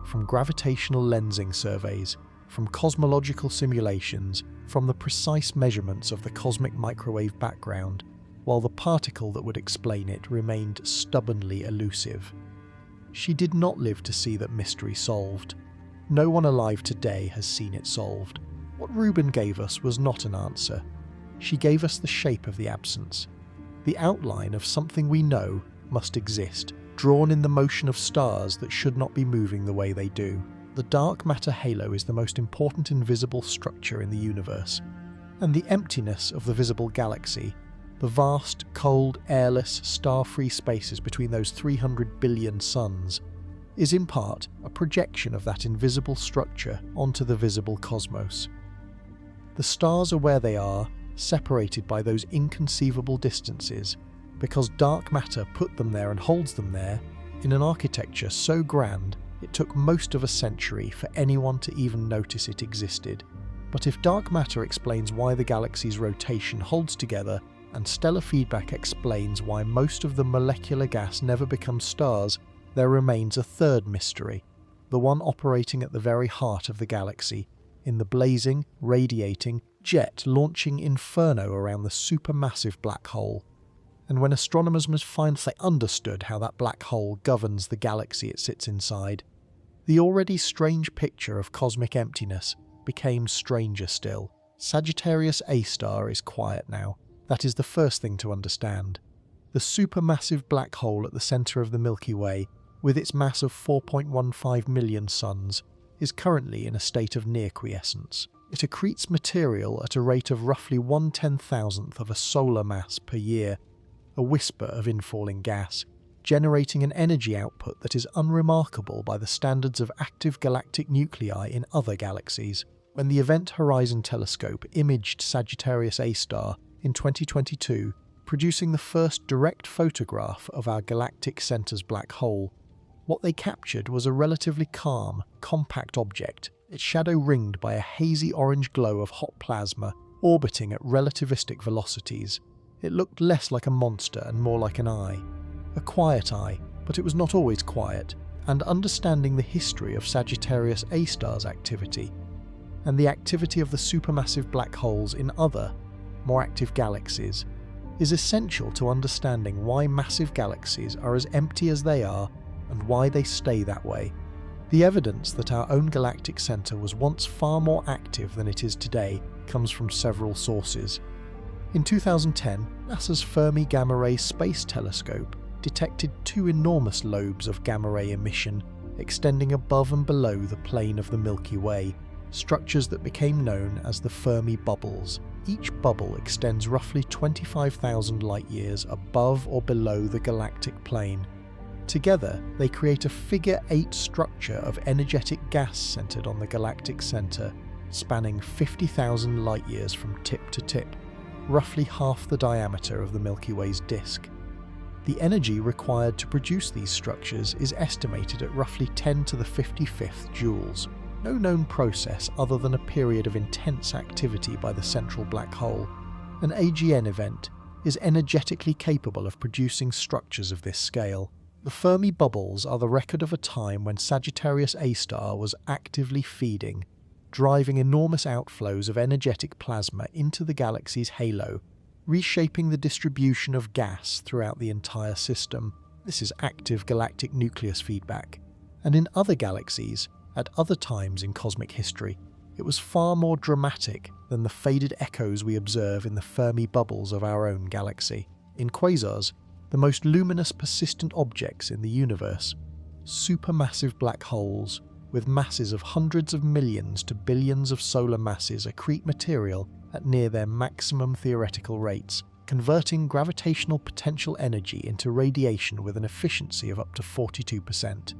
from gravitational lensing surveys, from cosmological simulations, from the precise measurements of the cosmic microwave background, while the particle that would explain it remained stubbornly elusive. She did not live to see that mystery solved. No one alive today has seen it solved. What Rubin gave us was not an answer. She gave us the shape of the absence. The outline of something we know must exist, drawn in the motion of stars that should not be moving the way they do. The dark matter halo is the most important invisible structure in the universe, and the emptiness of the visible galaxy, the vast, cold, airless, star-free spaces between those 300 billion suns, is in part a projection of that invisible structure onto the visible cosmos. The stars are where they are, separated by those inconceivable distances, because dark matter put them there and holds them there in an architecture so grand it took most of a century for anyone to even notice it existed. But if dark matter explains why the galaxy's rotation holds together, and stellar feedback explains why most of the molecular gas never becomes stars, there remains a third mystery, the one operating at the very heart of the galaxy, in the blazing, radiating, jet-launching inferno around the supermassive black hole. And when astronomers must finally understood how that black hole governs the galaxy it sits inside, the already strange picture of cosmic emptiness became stranger still. Sagittarius A star is quiet now. That is the first thing to understand. The supermassive black hole at the centre of the Milky Way, with its mass of 4.15 million suns, is currently in a state of near quiescence. It accretes material at a rate of roughly 1/10,000th of a solar mass per year, a whisper of infalling gas. generating an energy output that is unremarkable by the standards of active galactic nuclei in other galaxies. When the Event Horizon Telescope imaged Sagittarius A star in 2022, producing the first direct photograph of our galactic centre's black hole, what they captured was a relatively calm, compact object, its shadow ringed by a hazy orange glow of hot plasma orbiting at relativistic velocities. It looked less like a monster and more like an eye. A quiet eye, but it was not always quiet, and understanding the history of Sagittarius A star's activity, and the activity of the supermassive black holes in other, more active galaxies, is essential to understanding why massive galaxies are as empty as they are and why they stay that way. The evidence that our own galactic centre was once far more active than it is today comes from several sources. In 2010, NASA's Fermi Gamma Ray Space Telescope detected two enormous lobes of gamma ray emission extending above and below the plane of the Milky Way, structures that became known as the Fermi bubbles. Each bubble extends roughly 25,000 light-years above or below the galactic plane. Together, they create a figure-8 structure of energetic gas centered on the galactic center, spanning 50,000 light-years from tip to tip, roughly half the diameter of the Milky Way's disk. The energy required to produce these structures is estimated at roughly 10 to the 55th joules. No known process other than a period of intense activity by the central black hole, an AGN event, is energetically capable of producing structures of this scale. The Fermi bubbles are the record of a time when Sagittarius A star was actively feeding, driving enormous outflows of energetic plasma into the galaxy's halo, reshaping the distribution of gas throughout the entire system. This is active galactic nucleus feedback. And in other galaxies, at other times in cosmic history, it was far more dramatic than the faded echoes we observe in the Fermi bubbles of our own galaxy. In quasars, the most luminous persistent objects in the universe, supermassive black holes with masses of hundreds of millions to billions of solar masses accrete material at near their maximum theoretical rates, converting gravitational potential energy into radiation with an efficiency of up to 42%.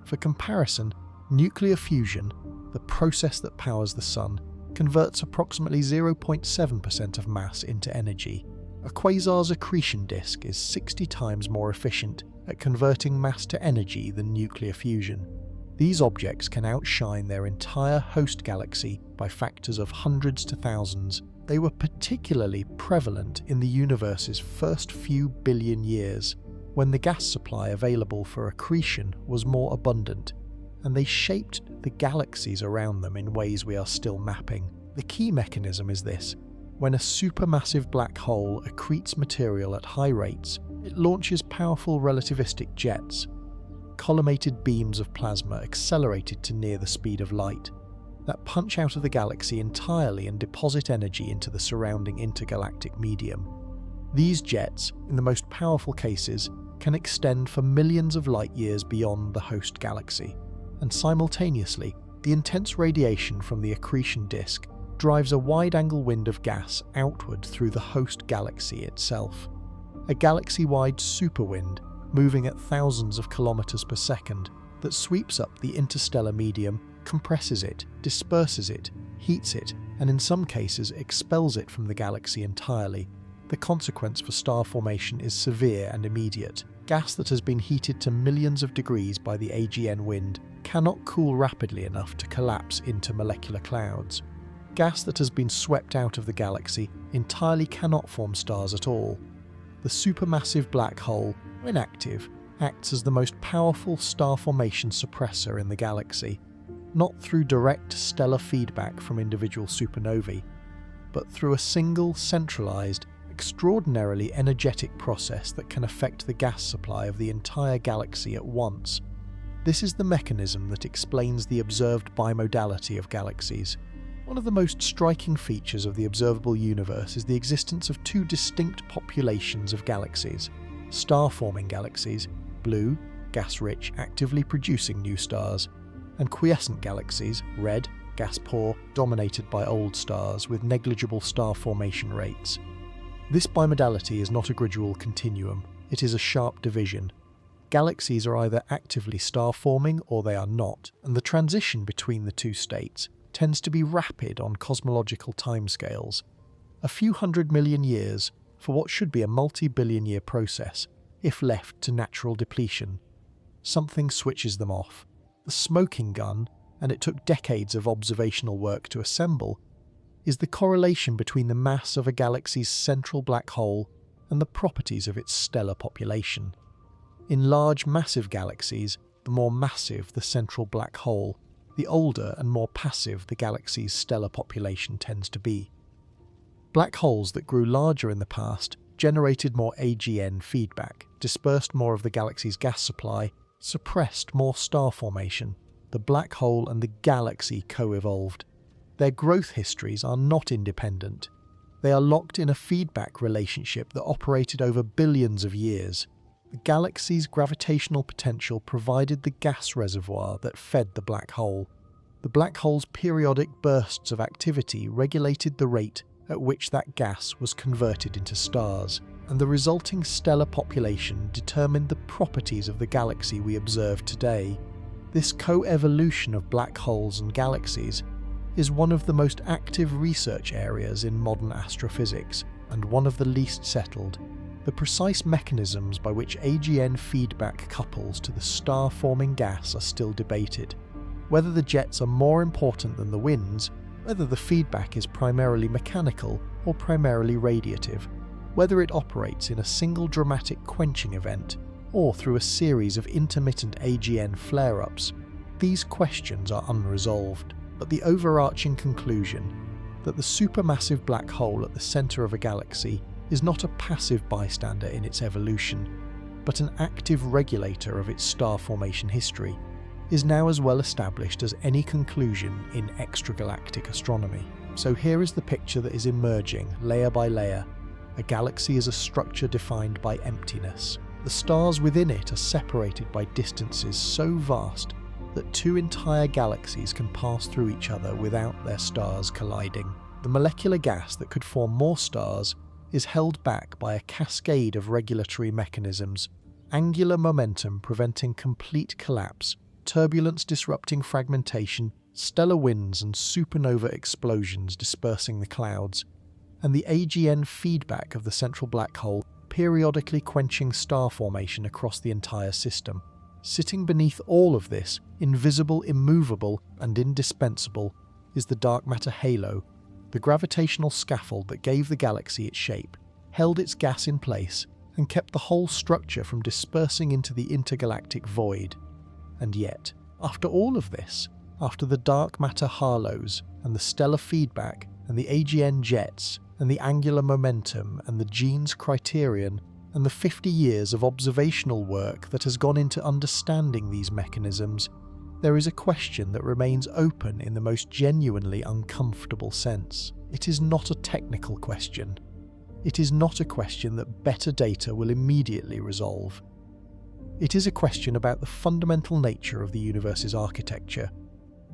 For comparison, nuclear fusion, the process that powers the Sun, converts approximately 0.7% of mass into energy. A quasar's accretion disk is 60 times more efficient at converting mass to energy than nuclear fusion. These objects can outshine their entire host galaxy by factors of hundreds to thousands. They were particularly prevalent in the universe's first few billion years, when the gas supply available for accretion was more abundant, and they shaped the galaxies around them in ways we are still mapping. The key mechanism is this: when a supermassive black hole accretes material at high rates, it launches powerful relativistic jets, collimated beams of plasma accelerated to near the speed of light, that punch out of the galaxy entirely and deposit energy into the surrounding intergalactic medium. These jets, in the most powerful cases, can extend for millions of light-years beyond the host galaxy, and simultaneously, the intense radiation from the accretion disk drives a wide-angle wind of gas outward through the host galaxy itself. A galaxy-wide superwind moving at thousands of kilometers per second that sweeps up the interstellar medium, compresses it, disperses it, heats it, and in some cases expels it from the galaxy entirely. The consequence for star formation is severe and immediate. Gas that has been heated to millions of degrees by the AGN wind cannot cool rapidly enough to collapse into molecular clouds. Gas that has been swept out of the galaxy entirely cannot form stars at all. The supermassive black hole, when active, acts as the most powerful star formation suppressor in the galaxy, not through direct stellar feedback from individual supernovae, but through a single, centralized, extraordinarily energetic process that can affect the gas supply of the entire galaxy at once. This is the mechanism that explains the observed bimodality of galaxies. One of the most striking features of the observable universe is the existence of two distinct populations of galaxies: star-forming galaxies, blue, gas-rich, actively producing new stars, and quiescent galaxies, red, gas-poor, dominated by old stars with negligible star formation rates. This bimodality is not a gradual continuum, it is a sharp division. Galaxies are either actively star-forming or they are not, and the transition between the two states tends to be rapid on cosmological timescales. A few 100 million years for what should be a multi-billion-year process, if left to natural depletion. Something switches them off. The smoking gun, and it took decades of observational work to assemble, is the correlation between the mass of a galaxy's central black hole and the properties of its stellar population. In large, massive galaxies, the more massive the central black hole, the older and more passive the galaxy's stellar population tends to be. Black holes that grew larger in the past generated more AGN feedback, dispersed more of the galaxy's gas supply, suppressed more star formation. The black hole and the galaxy co-evolved. Their growth histories are not independent. They are locked in a feedback relationship that operated over billions of years. The galaxy's gravitational potential provided the gas reservoir that fed the black hole. The black hole's periodic bursts of activity regulated the rate at which that gas was converted into stars, and the resulting stellar population determined the properties of the galaxy we observe today. This co-evolution of black holes and galaxies is one of the most active research areas in modern astrophysics, and one of the least settled. The precise mechanisms by which AGN feedback couples to the star-forming gas are still debated. Whether the jets are more important than the winds, whether the feedback is primarily mechanical or primarily radiative, whether it operates in a single dramatic quenching event or through a series of intermittent AGN flare-ups, these questions are unresolved. But the overarching conclusion that the supermassive black hole at the centre of a galaxy is not a passive bystander in its evolution, but an active regulator of its star formation history, is now as well established as any conclusion in extragalactic astronomy. So here is the picture that is emerging, layer by layer. A galaxy is a structure defined by emptiness. The stars within it are separated by distances so vast that two entire galaxies can pass through each other without their stars colliding. The molecular gas that could form more stars is held back by a cascade of regulatory mechanisms, angular momentum preventing complete collapse, turbulence disrupting fragmentation, stellar winds and supernova explosions dispersing the clouds, and the AGN feedback of the central black hole periodically quenching star formation across the entire system. Sitting beneath all of this, invisible, immovable, and indispensable, is the dark matter halo, the gravitational scaffold that gave the galaxy its shape, held its gas in place, and kept the whole structure from dispersing into the intergalactic void. And yet, after all of this, after the dark matter halos, and the stellar feedback, and the AGN jets, and the angular momentum, and the Jeans criterion, and the 50 years of observational work that has gone into understanding these mechanisms, there is a question that remains open in the most genuinely uncomfortable sense. It is not a technical question. It is not a question that better data will immediately resolve. It is a question about the fundamental nature of the universe's architecture,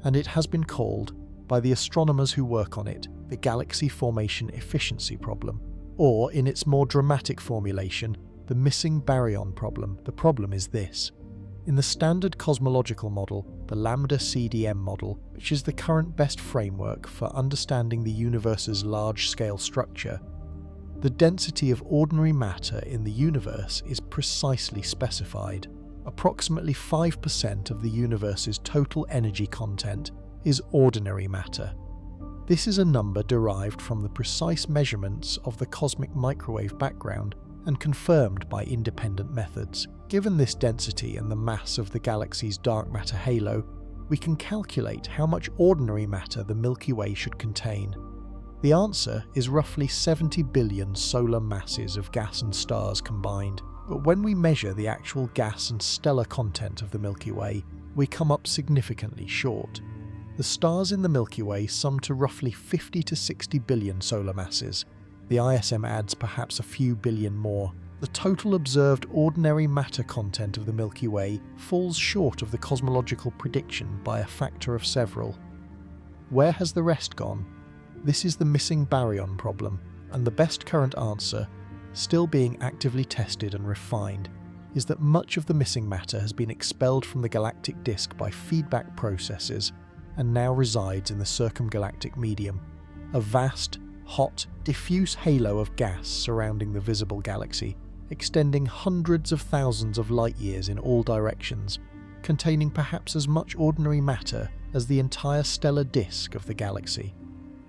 and it has been called, by the astronomers who work on it, the galaxy formation efficiency problem, or, in its more dramatic formulation, the missing baryon problem. The problem is this. In the standard cosmological model, the lambda CDM model, which is the current best framework for understanding the universe's large-scale structure, the density of ordinary matter in the universe is precisely specified. Approximately 5% of the universe's total energy content is ordinary matter. This is a number derived from the precise measurements of the cosmic microwave background and confirmed by independent methods. Given this density and the mass of the galaxy's dark matter halo, we can calculate how much ordinary matter the Milky Way should contain. The answer is roughly 70 billion solar masses of gas and stars combined. But when we measure the actual gas and stellar content of the Milky Way, we come up significantly short. The stars in the Milky Way sum to roughly 50 to 60 billion solar masses. The ISM adds perhaps a few billion more. The total observed ordinary matter content of the Milky Way falls short of the cosmological prediction by a factor of several. Where has the rest gone? This is the missing baryon problem, and the best current answer, still being actively tested and refined, is that much of the missing matter has been expelled from the galactic disk by feedback processes and now resides in the circumgalactic medium, a vast, hot, diffuse halo of gas surrounding the visible galaxy, extending hundreds of thousands of light-years in all directions, containing perhaps as much ordinary matter as the entire stellar disk of the galaxy.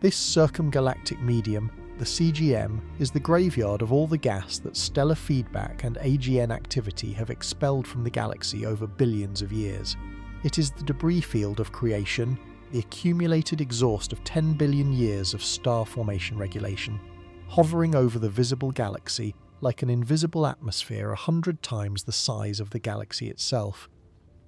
This circumgalactic medium, the CGM, is the graveyard of all the gas that stellar feedback and AGN activity have expelled from the galaxy over billions of years. It is the debris field of creation, the accumulated exhaust of 10 billion years of star formation regulation, hovering over the visible galaxy like an invisible atmosphere 100 times the size of the galaxy itself.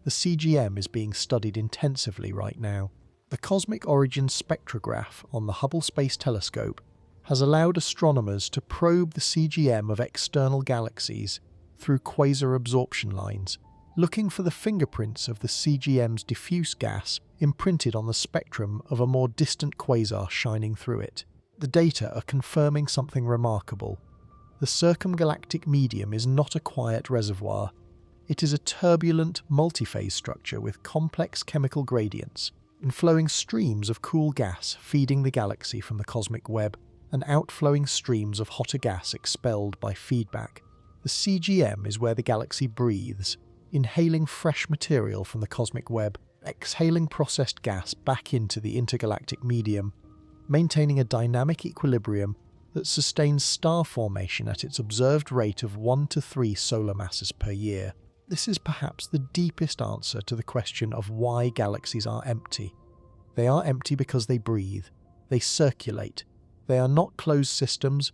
The CGM is being studied intensively right now. The Cosmic Origin Spectrograph on the Hubble Space Telescope has allowed astronomers to probe the CGM of external galaxies through quasar absorption lines, looking for the fingerprints of the CGM's diffuse gas imprinted on the spectrum of a more distant quasar shining through it. The data are confirming something remarkable. The circumgalactic medium is not a quiet reservoir. It is a turbulent, multiphase structure with complex chemical gradients, inflowing streams of cool gas feeding the galaxy from the cosmic web, and outflowing streams of hotter gas expelled by feedback. The CGM is where the galaxy breathes, inhaling fresh material from the cosmic web, exhaling processed gas back into the intergalactic medium, maintaining a dynamic equilibrium that sustains star formation at its observed rate of 1 to 3 solar masses per year. This is perhaps the deepest answer to the question of why galaxies are empty. They are empty because they breathe, they circulate. They are not closed systems,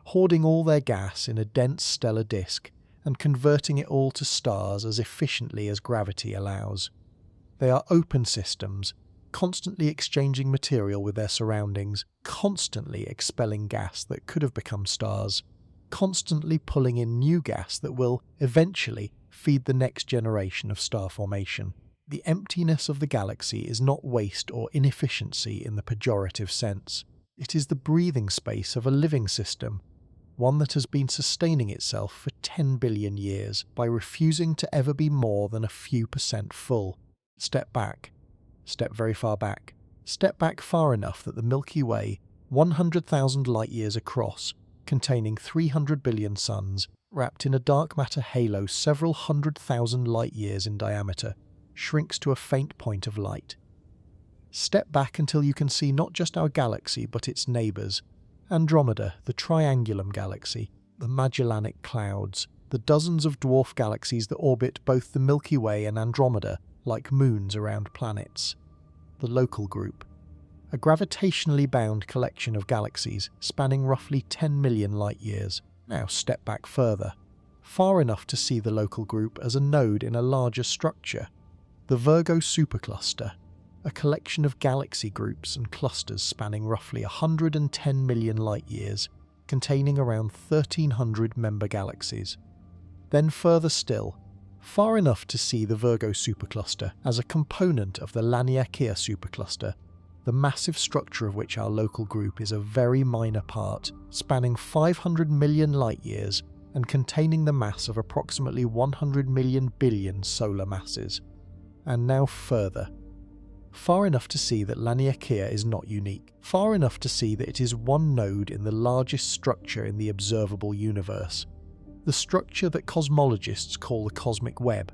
hoarding all their gas in a dense stellar disk and converting it all to stars as efficiently as gravity allows. They are open systems, constantly exchanging material with their surroundings, constantly expelling gas that could have become stars, constantly pulling in new gas that will, eventually, feed the next generation of star formation. The emptiness of the galaxy is not waste or inefficiency in the pejorative sense. It is the breathing space of a living system, one that has been sustaining itself for 10 billion years by refusing to ever be more than a few % full. Step back. Step very far back. Step back far enough that the Milky Way, 100,000 light-years across, containing 300 billion suns, wrapped in a dark matter halo several 100,000 light-years in diameter, shrinks to a faint point of light. Step back until you can see not just our galaxy but its neighbours, Andromeda, the Triangulum Galaxy, the Magellanic Clouds, the dozens of dwarf galaxies that orbit both the Milky Way and Andromeda like moons around planets. The Local Group, a gravitationally bound collection of galaxies spanning roughly 10 million light-years. Now step back further, far enough to see the Local Group as a node in a larger structure, the Virgo Supercluster, a collection of galaxy groups and clusters spanning roughly 110 million light-years, containing around 1,300 member galaxies. Then further still, far enough to see the Virgo supercluster as a component of the Laniakea supercluster, the massive structure of which our Local Group is a very minor part, spanning 500 million light-years and containing the mass of approximately 100 million billion solar masses. And now further, far enough to see that Laniakea is not unique, far enough to see that it is one node in the largest structure in the observable universe, the structure that cosmologists call the cosmic web,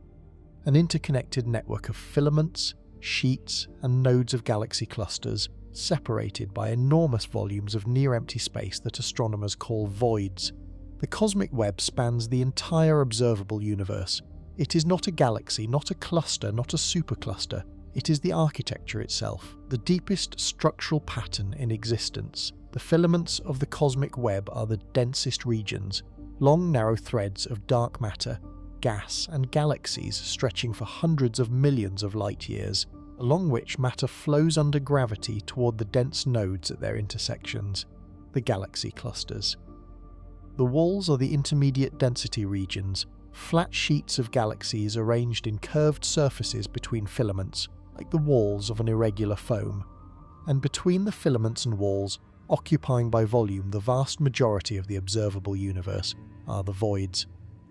an interconnected network of filaments, sheets, and nodes of galaxy clusters, separated by enormous volumes of near-empty space that astronomers call voids. The cosmic web spans the entire observable universe. It is not a galaxy, not a cluster, not a supercluster. It is the architecture itself, the deepest structural pattern in existence. The filaments of the cosmic web are the densest regions, long narrow threads of dark matter, gas and galaxies stretching for hundreds of millions of light-years, along which matter flows under gravity toward the dense nodes at their intersections, the galaxy clusters. The walls are the intermediate density regions, flat sheets of galaxies arranged in curved surfaces between filaments, like the walls of an irregular foam, and between the filaments and walls, occupying by volume the vast majority of the observable universe, are the voids.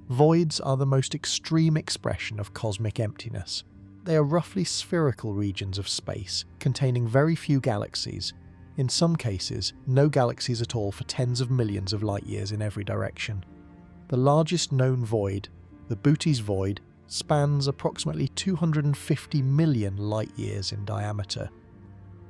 Voids are the most extreme expression of cosmic emptiness. They are roughly spherical regions of space, containing very few galaxies. In some cases, no galaxies at all for tens of millions of light-years in every direction. The largest known void, the Bootes void, spans approximately 250 million light-years in diameter.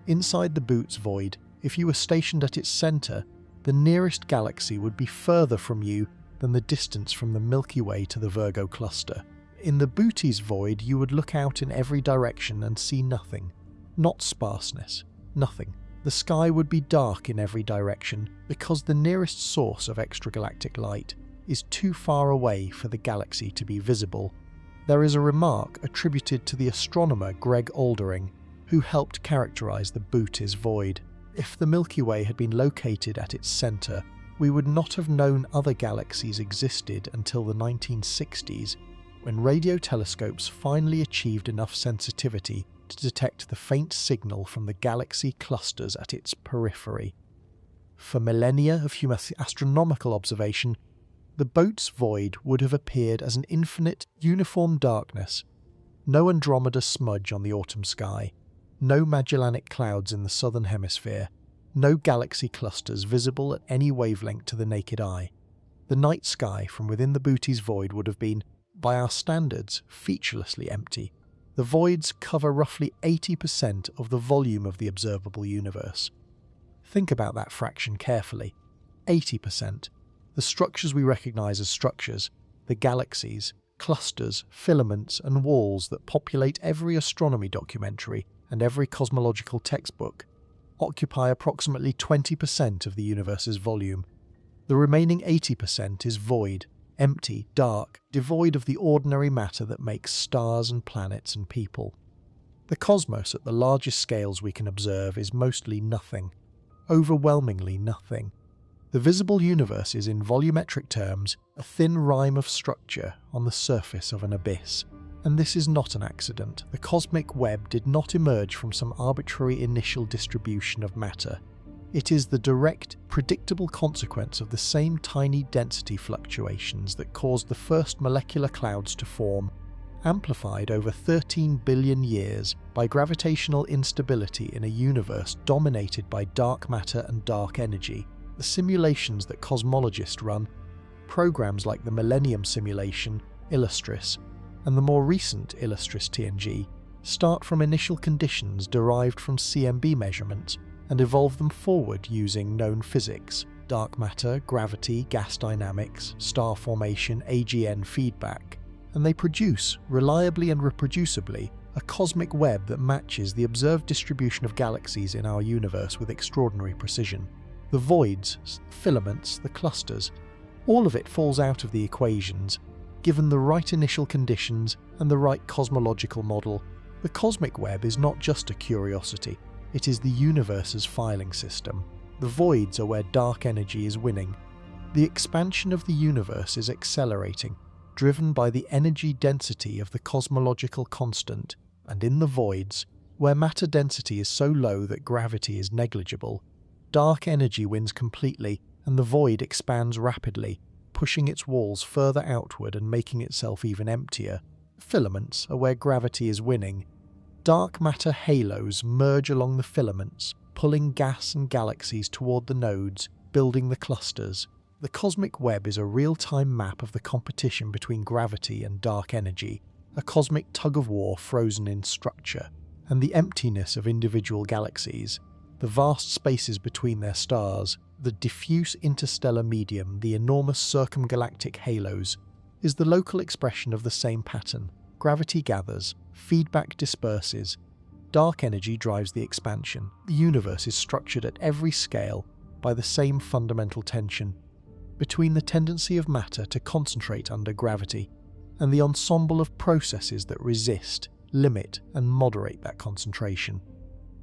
Inside the Bootes void, if you were stationed at its centre, the nearest galaxy would be further from you than the distance from the Milky Way to the Virgo cluster. In the Bootes void, you would look out in every direction and see nothing. Not sparseness, nothing. The sky would be dark in every direction because the nearest source of extragalactic light is too far away for the galaxy to be visible. There is a remark attributed to the astronomer Greg Aldering, who helped characterize the Bootes void. If the Milky Way had been located at its centre, we would not have known other galaxies existed until the 1960s, when radio telescopes finally achieved enough sensitivity to detect the faint signal from the galaxy clusters at its periphery. For millennia of human astronomical observation, the Bootes void would have appeared as an infinite, uniform darkness. No Andromeda smudge on the autumn sky, no Magellanic clouds in the southern hemisphere, no galaxy clusters visible at any wavelength to the naked eye. The night sky from within the Bootes void would have been, by our standards, featurelessly empty. The voids cover roughly 80% of the volume of the observable universe. Think about that fraction carefully. 80%. The structures we recognise as structures, the galaxies, clusters, filaments and walls that populate every astronomy documentary and every cosmological textbook, occupy approximately 20% of the universe's volume. The remaining 80% is void, empty, dark, devoid of the ordinary matter that makes stars and planets and people. The cosmos at the largest scales we can observe is mostly nothing, overwhelmingly nothing. The visible universe is, in volumetric terms, a thin rime of structure on the surface of an abyss. And this is not an accident. The cosmic web did not emerge from some arbitrary initial distribution of matter. It is the direct, predictable consequence of the same tiny density fluctuations that caused the first molecular clouds to form, amplified over 13 billion years by gravitational instability in a universe dominated by dark matter and dark energy. The simulations that cosmologists run, programs like the Millennium Simulation, Illustris, and the more recent Illustris TNG, start from initial conditions derived from CMB measurements and evolve them forward using known physics, dark matter, gravity, gas dynamics, star formation, AGN feedback, and they produce, reliably and reproducibly, a cosmic web that matches the observed distribution of galaxies in our universe with extraordinary precision. The voids, filaments, the clusters, all of it falls out of the equations, given the right initial conditions and the right cosmological model. The cosmic web is not just a curiosity, it is the universe's filing system. The voids are where dark energy is winning. The expansion of the universe is accelerating, driven by the energy density of the cosmological constant, and in the voids, where matter density is so low that gravity is negligible, dark energy wins completely and the void expands rapidly, pushing its walls further outward and making itself even emptier. Filaments are where gravity is winning. Dark matter halos merge along the filaments, pulling gas and galaxies toward the nodes, building the clusters. The cosmic web is a real-time map of the competition between gravity and dark energy, a cosmic tug-of-war frozen in structure, and the emptiness of individual galaxies. The vast spaces between their stars, the diffuse interstellar medium, the enormous circumgalactic halos, is the local expression of the same pattern. Gravity gathers, feedback disperses, dark energy drives the expansion. The universe is structured at every scale by the same fundamental tension between the tendency of matter to concentrate under gravity and the ensemble of processes that resist, limit, and moderate that concentration.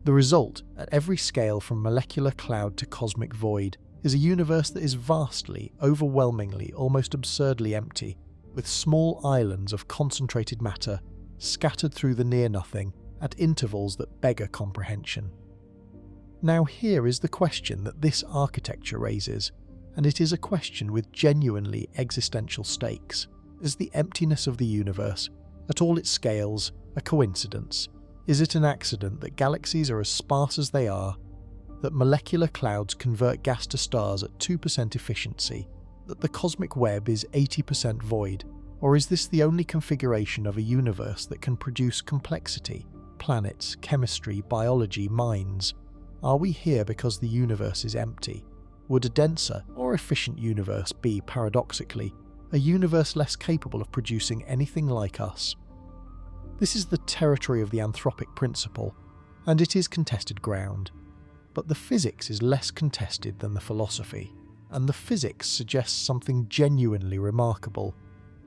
The result, at every scale from molecular cloud to cosmic void, is a universe that is vastly, overwhelmingly, almost absurdly empty, with small islands of concentrated matter scattered through the near-nothing at intervals that beggar comprehension. Now here is the question that this architecture raises, and it is a question with genuinely existential stakes. Is the emptiness of the universe, at all its scales, a coincidence? Is it an accident that galaxies are as sparse as they are, that molecular clouds convert gas to stars at 2% efficiency, that the cosmic web is 80% void? Or is this the only configuration of a universe that can produce complexity, planets, chemistry, biology, minds? Are we here because the universe is empty? Would a denser, more efficient universe be, paradoxically, a universe less capable of producing anything like us? This is the territory of the anthropic principle, and it is contested ground. But the physics is less contested than the philosophy, and the physics suggests something genuinely remarkable.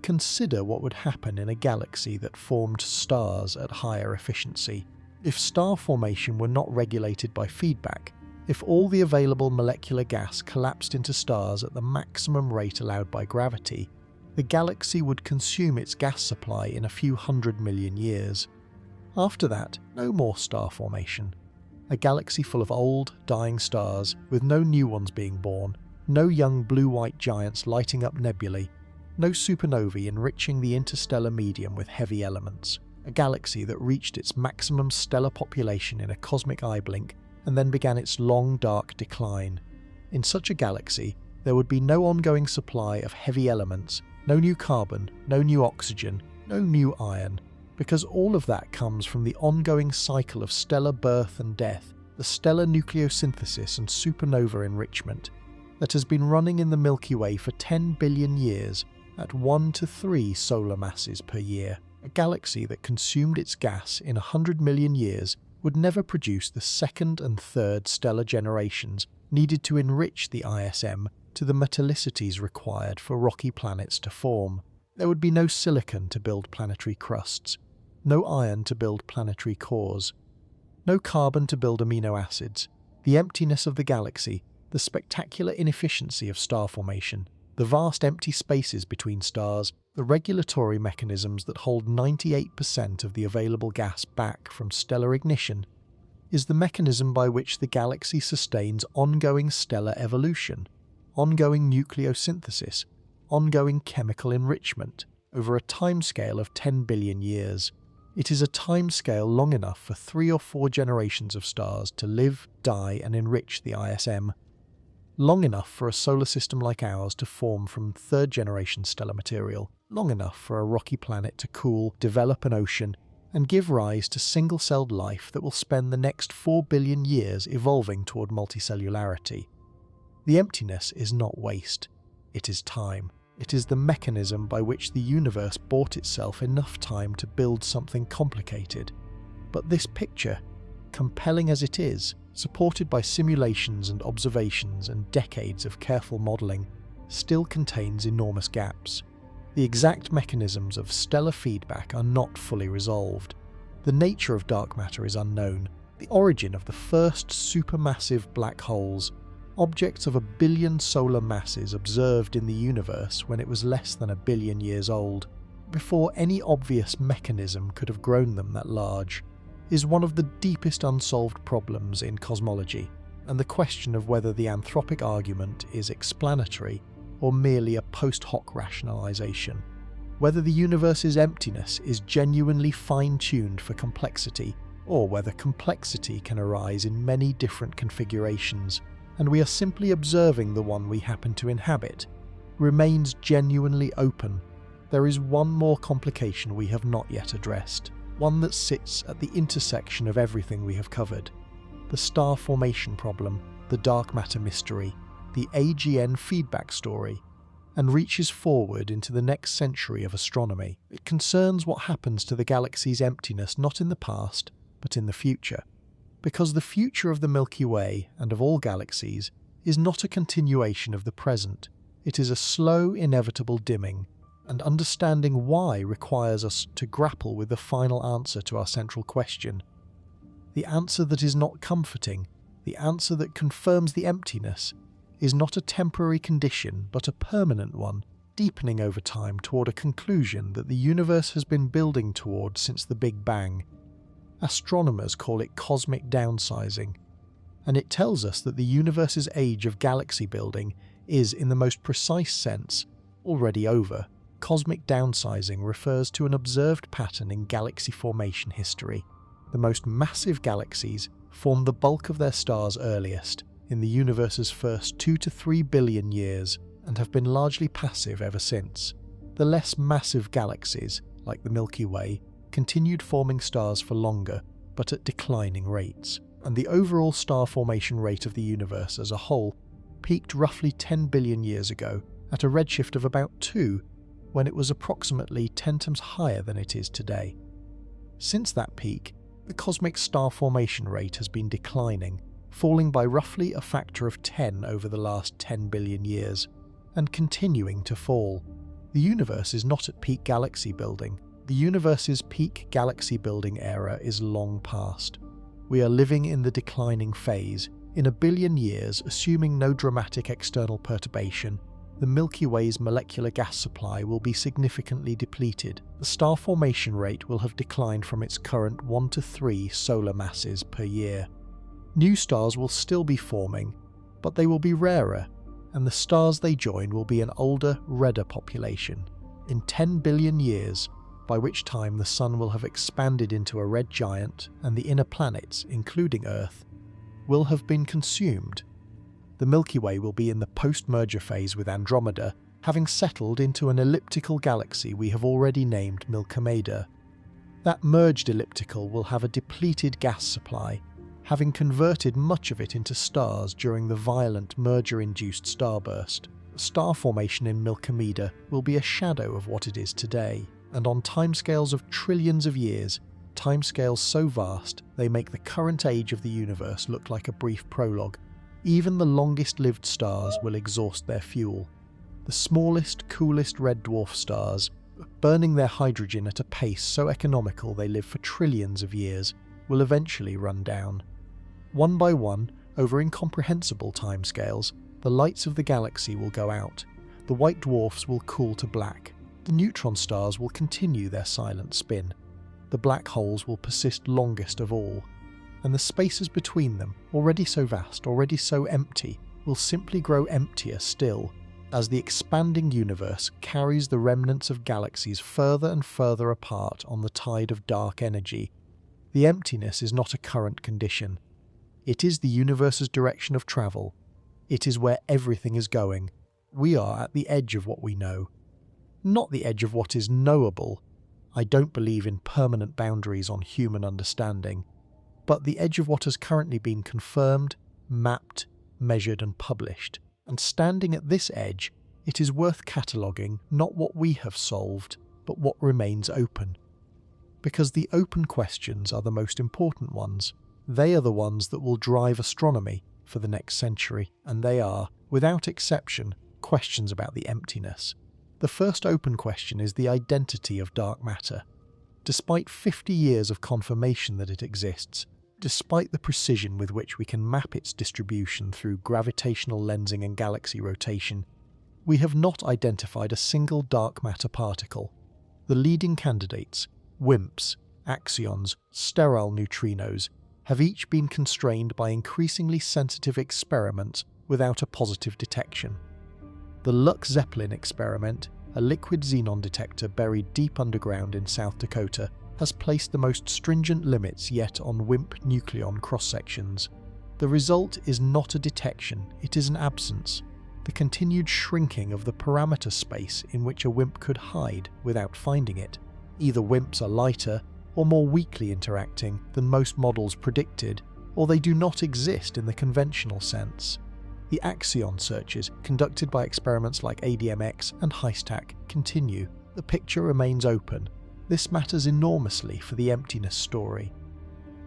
Consider what would happen in a galaxy that formed stars at higher efficiency. If star formation were not regulated by feedback, if all the available molecular gas collapsed into stars at the maximum rate allowed by gravity, the galaxy would consume its gas supply in a few 100 million years. After that, no more star formation. A galaxy full of old, dying stars, with no new ones being born, no young blue-white giants lighting up nebulae, no supernovae enriching the interstellar medium with heavy elements. A galaxy that reached its maximum stellar population in a cosmic eye blink and then began its long, dark decline. In such a galaxy, there would be no ongoing supply of heavy elements, no new carbon, no new oxygen, no new iron, because all of that comes from the ongoing cycle of stellar birth and death, the stellar nucleosynthesis and supernova enrichment that has been running in the Milky Way for 10 billion years at 1 to 3 solar masses per year. A galaxy that consumed its gas in 100 million years would never produce the second and third stellar generations needed to enrich the ISM to the metallicities required for rocky planets to form. There would be no silicon to build planetary crusts, no iron to build planetary cores, no carbon to build amino acids. The emptiness of the galaxy, the spectacular inefficiency of star formation, the vast empty spaces between stars, the regulatory mechanisms that hold 98% of the available gas back from stellar ignition, is the mechanism by which the galaxy sustains ongoing stellar evolution, ongoing nucleosynthesis, ongoing chemical enrichment over a timescale of 10 billion years. It is a timescale long enough for 3 or 4 generations of stars to live, die, and enrich the ISM. Long enough for a solar system like ours to form from third-generation stellar material, long enough for a rocky planet to cool, develop an ocean, and give rise to single-celled life that will spend the next 4 billion years evolving toward multicellularity. The emptiness is not waste, it is time. It is the mechanism by which the universe bought itself enough time to build something complicated. But this picture, compelling as it is, supported by simulations and observations and decades of careful modelling, still contains enormous gaps. The exact mechanisms of stellar feedback are not fully resolved. The nature of dark matter is unknown. The origin of the first supermassive black holes, objects of 1 billion solar masses observed in the universe when it was less than 1 billion years old, before any obvious mechanism could have grown them that large, is one of the deepest unsolved problems in cosmology, and the question of whether the anthropic argument is explanatory or merely a post hoc rationalization, whether the universe's emptiness is genuinely fine-tuned for complexity, or whether complexity can arise in many different configurations, and we are simply observing the one we happen to inhabit, remains genuinely open. There is one more complication we have not yet addressed, one that sits at the intersection of everything we have covered: the star formation problem, the dark matter mystery, the AGN feedback story, and reaches forward into the next century of astronomy. It concerns what happens to the galaxy's emptiness not in the past, but in the future. Because the future of the Milky Way, and of all galaxies, is not a continuation of the present. It is a slow, inevitable dimming, and understanding why requires us to grapple with the final answer to our central question. The answer that is not comforting, the answer that confirms the emptiness, is not a temporary condition but a permanent one, deepening over time toward a conclusion that the universe has been building toward since the Big Bang. Astronomers call it cosmic downsizing, and it tells us that the universe's age of galaxy building is, in the most precise sense, already over. Cosmic downsizing refers to an observed pattern in galaxy formation history. The most massive galaxies formed the bulk of their stars earliest, in the universe's first 2 to 3 billion years, and have been largely passive ever since. The less massive galaxies, like the Milky Way, continued forming stars for longer, but at declining rates, and the overall star formation rate of the universe as a whole peaked roughly 10 billion years ago at a redshift of about 2, when it was approximately 10 times higher than it is today. Since that peak, the cosmic star formation rate has been declining, falling by roughly a factor of 10 over the last 10 billion years, and continuing to fall. The universe is not at peak galaxy building. The universe's peak galaxy building era is long past. We are living in the declining phase. In a billion years, assuming no dramatic external perturbation, the Milky Way's molecular gas supply will be significantly depleted. The star formation rate will have declined from its current 1 to 3 solar masses per year. New stars will still be forming, but they will be rarer, and the stars they join will be an older, redder population. In 10 billion years, by which time the Sun will have expanded into a red giant and the inner planets, including Earth, will have been consumed. The Milky Way will be in the post-merger phase with Andromeda, having settled into an elliptical galaxy we have already named Milkomeda. That merged elliptical will have a depleted gas supply, having converted much of it into stars during the violent merger-induced starburst. Star formation in Milkomeda will be a shadow of what it is today, and on timescales of trillions of years, timescales so vast they make the current age of the universe look like a brief prologue. Even the longest-lived stars will exhaust their fuel. The smallest, coolest red dwarf stars, burning their hydrogen at a pace so economical they live for trillions of years, will eventually run down. One by one, over incomprehensible timescales, the lights of the galaxy will go out. The white dwarfs will cool to black. The neutron stars will continue their silent spin. The black holes will persist longest of all. And the spaces between them, already so vast, already so empty, will simply grow emptier still, as the expanding universe carries the remnants of galaxies further and further apart on the tide of dark energy. The emptiness is not a current condition. It is the universe's direction of travel. It is where everything is going. We are at the edge of what we know. Not the edge of what is knowable. I don't believe in permanent boundaries on human understanding. But the edge of what has currently been confirmed, mapped, measured and published. And standing at this edge, it is worth cataloguing not what we have solved, but what remains open. Because the open questions are the most important ones. They are the ones that will drive astronomy for the next century, and they are, without exception, questions about the emptiness. The first open question is the identity of dark matter. Despite 50 years of confirmation that it exists, despite the precision with which we can map its distribution through gravitational lensing and galaxy rotation, we have not identified a single dark matter particle. The leading candidates, WIMPs, axions, sterile neutrinos, have each been constrained by increasingly sensitive experiments without a positive detection. The Lux-Zeppelin experiment, a liquid xenon detector buried deep underground in South Dakota, has placed the most stringent limits yet on WIMP nucleon cross-sections. The result is not a detection, it is an absence, the continued shrinking of the parameter space in which a WIMP could hide without finding it. Either WIMPs are lighter or more weakly interacting than most models predicted, or they do not exist in the conventional sense. The axion searches conducted by experiments like ADMX and HISTAC continue. The picture remains open. This matters enormously for the emptiness story.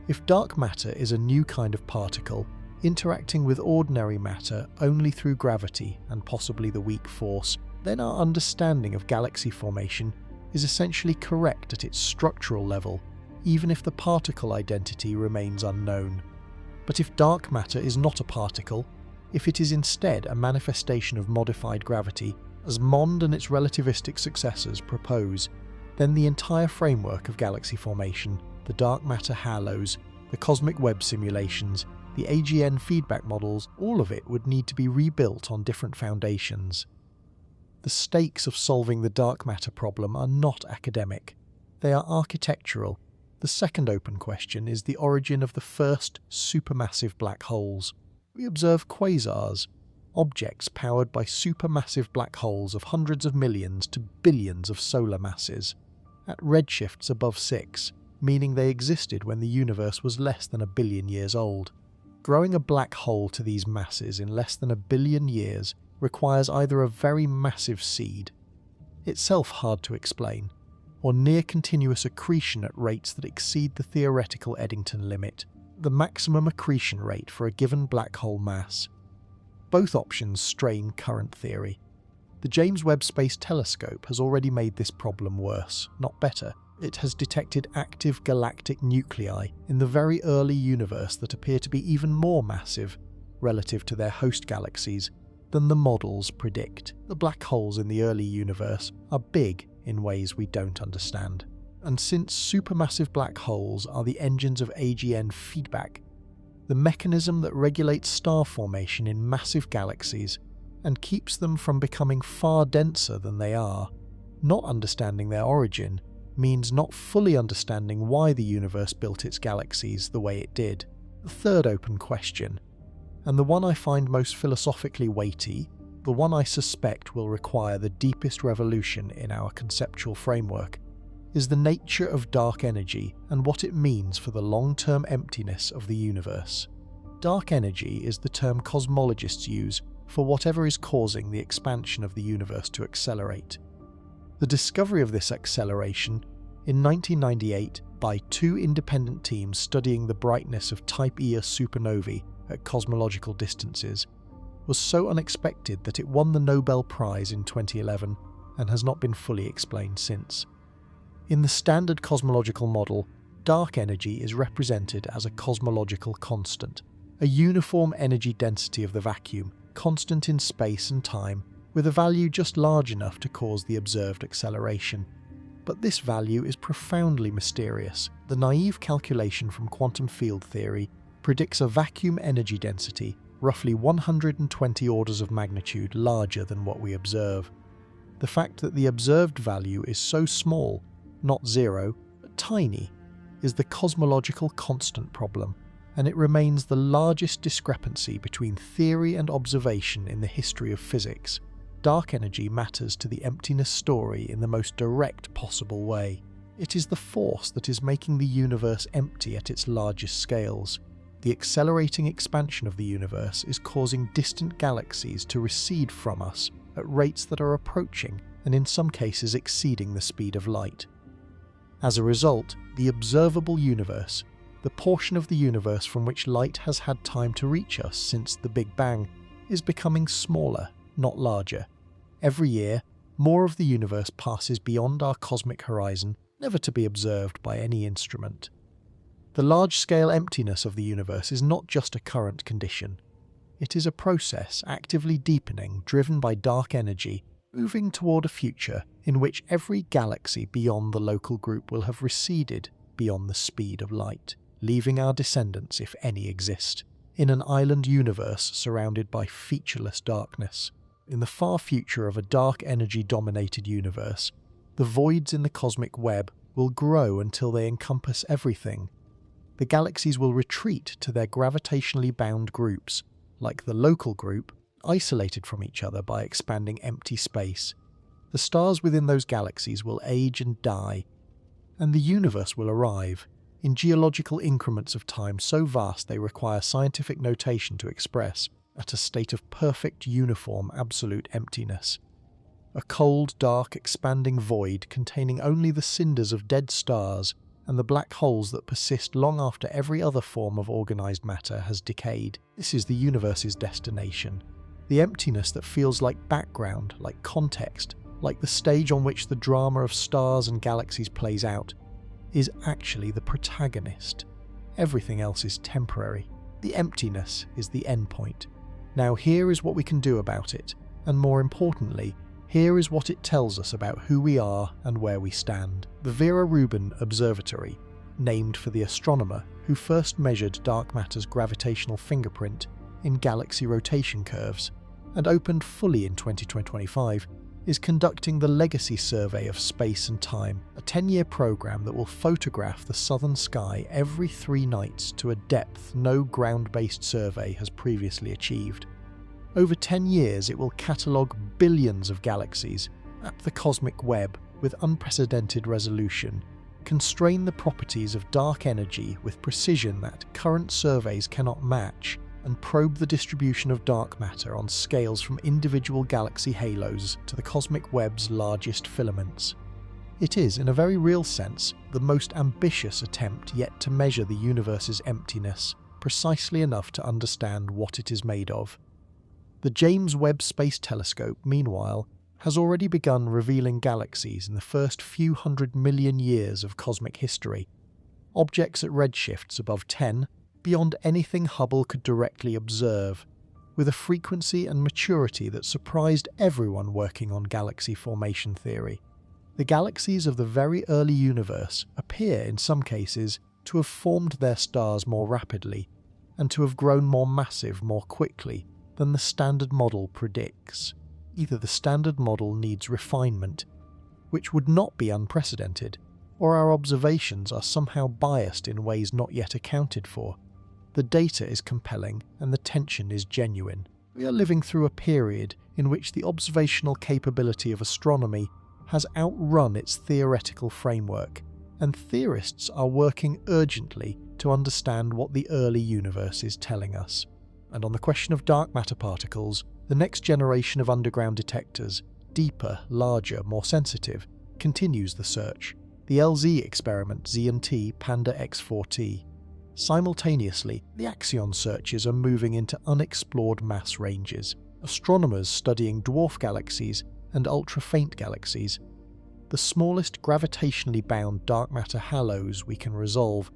If dark matter is a new kind of particle, interacting with ordinary matter only through gravity and possibly the weak force, then our understanding of galaxy formation is essentially correct at its structural level, even if the particle identity remains unknown. But if dark matter is not a particle, if it is instead a manifestation of modified gravity, as Mond and its relativistic successors propose, then the entire framework of galaxy formation, the dark matter halos, the cosmic web simulations, the AGN feedback models, all of it would need to be rebuilt on different foundations. The stakes of solving the dark matter problem are not academic. They are architectural. The second open question is the origin of the first supermassive black holes. We observe quasars, objects powered by supermassive black holes of hundreds of millions to billions of solar masses, at redshifts above 6, meaning they existed when the universe was less than 1 billion years old. Growing a black hole to these masses in less than 1 billion years requires either a very massive seed, itself hard to explain, or near-continuous accretion at rates that exceed the theoretical Eddington limit, the maximum accretion rate for a given black hole mass. Both options strain current theory. The James Webb Space Telescope has already made this problem worse, not better. It has detected active galactic nuclei in the very early universe that appear to be even more massive, relative to their host galaxies, than the models predict. The black holes in the early universe are big in ways we don't understand. And since supermassive black holes are the engines of AGN feedback, the mechanism that regulates star formation in massive galaxies and keeps them from becoming far denser than they are, not understanding their origin means not fully understanding why the universe built its galaxies the way it did. The third open question, and the one I find most philosophically weighty, the one I suspect will require the deepest revolution in our conceptual framework, is the nature of dark energy and what it means for the long-term emptiness of the universe. Dark energy is the term cosmologists use for whatever is causing the expansion of the universe to accelerate. The discovery of this acceleration in 1998 by 2 independent teams studying the brightness of Type Ia supernovae at cosmological distances was so unexpected that it won the Nobel Prize in 2011 and has not been fully explained since. In the standard cosmological model, dark energy is represented as a cosmological constant, a uniform energy density of the vacuum, constant in space and time, with a value just large enough to cause the observed acceleration. But this value is profoundly mysterious. The naive calculation from quantum field theory predicts a vacuum energy density roughly 120 orders of magnitude larger than what we observe. The fact that the observed value is so small, not zero, but tiny, is the cosmological constant problem, and it remains the largest discrepancy between theory and observation in the history of physics. Dark energy matters to the emptiness story in the most direct possible way. It is the force that is making the universe empty at its largest scales. The accelerating expansion of the universe is causing distant galaxies to recede from us at rates that are approaching and in some cases exceeding the speed of light. As a result, the observable universe, the portion of the universe from which light has had time to reach us since the Big Bang, is becoming smaller, not larger. Every year, more of the universe passes beyond our cosmic horizon, never to be observed by any instrument. The large-scale emptiness of the universe is not just a current condition. It is a process actively deepening, driven by dark energy, moving toward a future in which every galaxy beyond the local group will have receded beyond the speed of light, leaving our descendants, if any exist, in an island universe surrounded by featureless darkness. In the far future of a dark energy-dominated universe, the voids in the cosmic web will grow until they encompass everything. The galaxies will retreat to their gravitationally bound groups, like the local group, isolated from each other by expanding empty space. The stars within those galaxies will age and die, and the universe will arrive, in geological increments of time so vast they require scientific notation to express, at a state of perfect, uniform, absolute emptiness. A cold, dark, expanding void containing only the cinders of dead stars and the black holes that persist long after every other form of organized matter has decayed. This is the universe's destination. The emptiness that feels like background, like context, like the stage on which the drama of stars and galaxies plays out, is actually the protagonist. Everything else is temporary. The emptiness is the endpoint. Now here is what we can do about it, and more importantly, here is what it tells us about who we are and where we stand. The Vera Rubin Observatory, named for the astronomer who first measured dark matter's gravitational fingerprint in galaxy rotation curves, and opened fully in 2025, is conducting the Legacy Survey of Space and Time, a 10-year program that will photograph the southern sky every 3 nights to a depth no ground-based survey has previously achieved. Over 10 years, it will catalogue billions of galaxies, map the cosmic web with unprecedented resolution, constrain the properties of dark energy with precision that current surveys cannot match, and probe the distribution of dark matter on scales from individual galaxy halos to the cosmic web's largest filaments. It is, in a very real sense, the most ambitious attempt yet to measure the universe's emptiness, precisely enough to understand what it is made of. The James Webb Space Telescope, meanwhile, has already begun revealing galaxies in the first few 100 million years of cosmic history, objects at redshifts above 10, beyond anything Hubble could directly observe, with a frequency and maturity that surprised everyone working on galaxy formation theory. The galaxies of the very early universe appear, in some cases, to have formed their stars more rapidly, and to have grown more massive more quickly than the Standard Model predicts. Either the Standard Model needs refinement, which would not be unprecedented, or our observations are somehow biased in ways not yet accounted for. The data is compelling and the tension is genuine. We are living through a period in which the observational capability of astronomy has outrun its theoretical framework, and theorists are working urgently to understand what the early universe is telling us. And on the question of dark matter particles, the next generation of underground detectors, deeper, larger, more sensitive, continues the search. The LZ experiment Z&T Panda X4T. Simultaneously, the Axion searches are moving into unexplored mass ranges. Astronomers studying dwarf galaxies and ultra-faint galaxies, the smallest gravitationally bound dark matter halos we can resolve,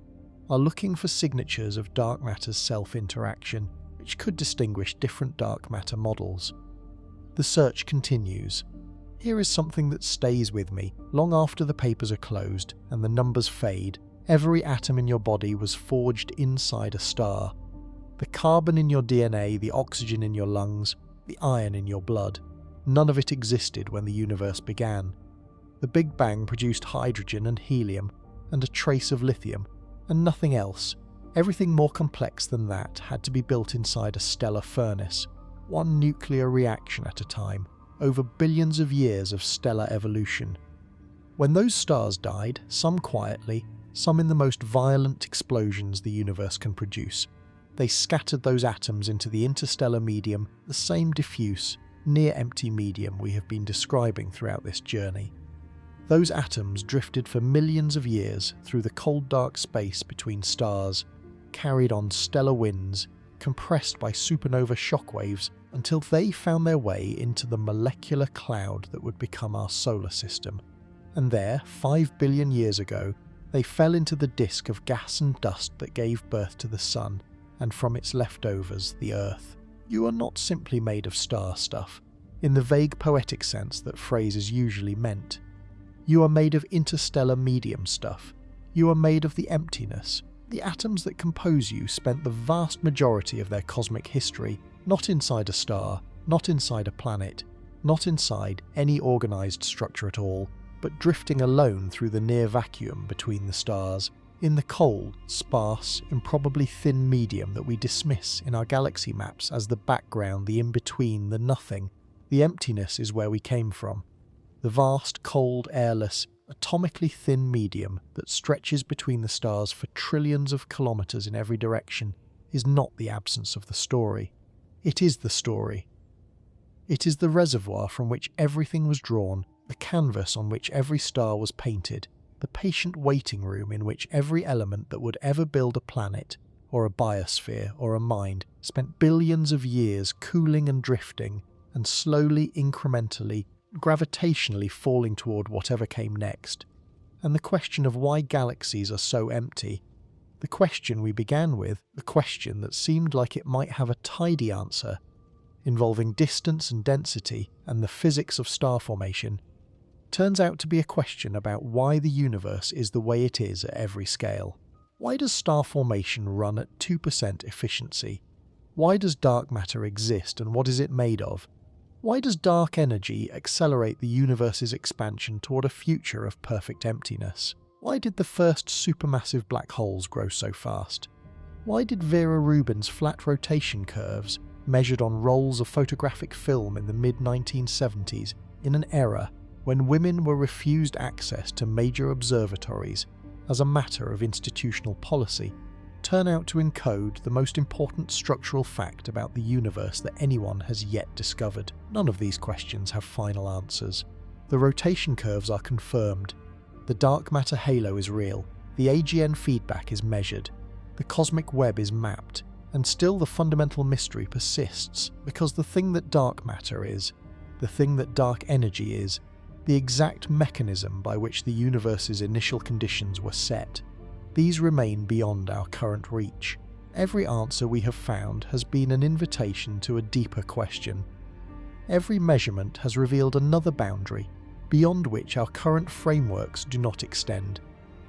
are looking for signatures of dark matter's self-interaction, which could distinguish different dark matter models. The search continues. Here is something that stays with me long after the papers are closed and the numbers fade. Every atom in your body was forged inside a star. The carbon in your DNA, the oxygen in your lungs, the iron in your blood. None of it existed when the universe began. The Big Bang produced hydrogen and helium and a trace of lithium, and nothing else. Everything more complex than that had to be built inside a stellar furnace, one nuclear reaction at a time, over billions of years of stellar evolution. When those stars died, some quietly, some in the most violent explosions the universe can produce, they scattered those atoms into the interstellar medium, the same diffuse, near-empty medium we have been describing throughout this journey. Those atoms drifted for millions of years through the cold dark space between stars, carried on stellar winds, compressed by supernova shockwaves until they found their way into the molecular cloud that would become our solar system. And there, 5 billion years ago, they fell into the disk of gas and dust that gave birth to the Sun, and from its leftovers, the Earth. You are not simply made of star stuff, in the vague poetic sense that phrase is usually meant. You are made of interstellar medium stuff. You are made of the emptiness. The atoms that compose you spent the vast majority of their cosmic history not inside a star, not inside a planet, not inside any organised structure at all, but drifting alone through the near vacuum between the stars, in the cold, sparse, improbably thin medium that we dismiss in our galaxy maps as the background, the in-between, the nothing. The emptiness is where we came from. The vast, cold, airless, atomically thin medium that stretches between the stars for trillions of kilometres in every direction is not the absence of the story. It is the story. It is the reservoir from which everything was drawn, the canvas on which every star was painted, the patient waiting room in which every element that would ever build a planet, or a biosphere, or a mind, spent billions of years cooling and drifting, and slowly, incrementally, gravitationally falling toward whatever came next. And the question of why galaxies are so empty, the question we began with, the question that seemed like it might have a tidy answer, involving distance and density and the physics of star formation, turns out to be a question about why the universe is the way it is at every scale. Why does star formation run at 2% efficiency? Why does dark matter exist and what is it made of? Why does dark energy accelerate the universe's expansion toward a future of perfect emptiness? Why did the first supermassive black holes grow so fast? Why did Vera Rubin's flat rotation curves, measured on rolls of photographic film in the mid-1970s, in an era when women were refused access to major observatories as a matter of institutional policy, turn out to encode the most important structural fact about the universe that anyone has yet discovered? None of these questions have final answers. The rotation curves are confirmed. The dark matter halo is real. The AGN feedback is measured. The cosmic web is mapped. And still the fundamental mystery persists, because the thing that dark matter is, the thing that dark energy is, the exact mechanism by which the universe's initial conditions were set, these remain beyond our current reach. Every answer we have found has been an invitation to a deeper question. Every measurement has revealed another boundary, beyond which our current frameworks do not extend.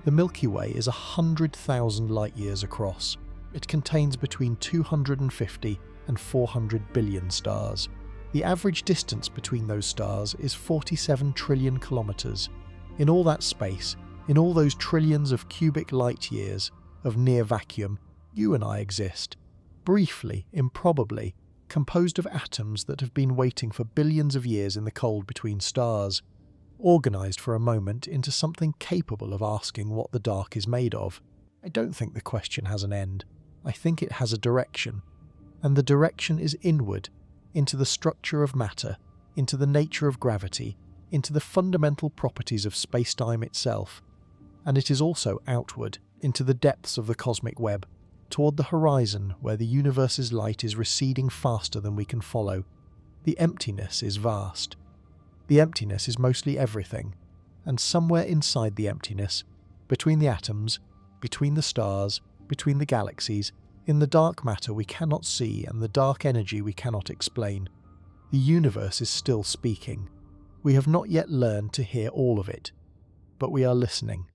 The Milky Way is 100,000 light-years across. It contains between 250 and 400 billion stars. The average distance between those stars is 47 trillion kilometers. In all that space, in all those trillions of cubic light-years of near vacuum, you and I exist. Briefly, improbably, composed of atoms that have been waiting for billions of years in the cold between stars, organized for a moment into something capable of asking what the dark is made of. I don't think the question has an end. I think it has a direction, and the direction is inward, into the structure of matter, into the nature of gravity, into the fundamental properties of space-time itself, and it is also outward, into the depths of the cosmic web, toward the horizon where the universe's light is receding faster than we can follow. The emptiness is vast. The emptiness is mostly everything, and somewhere inside the emptiness, between the atoms, between the stars, between the galaxies, in the dark matter we cannot see and the dark energy we cannot explain, the universe is still speaking. We have not yet learned to hear all of it, but we are listening.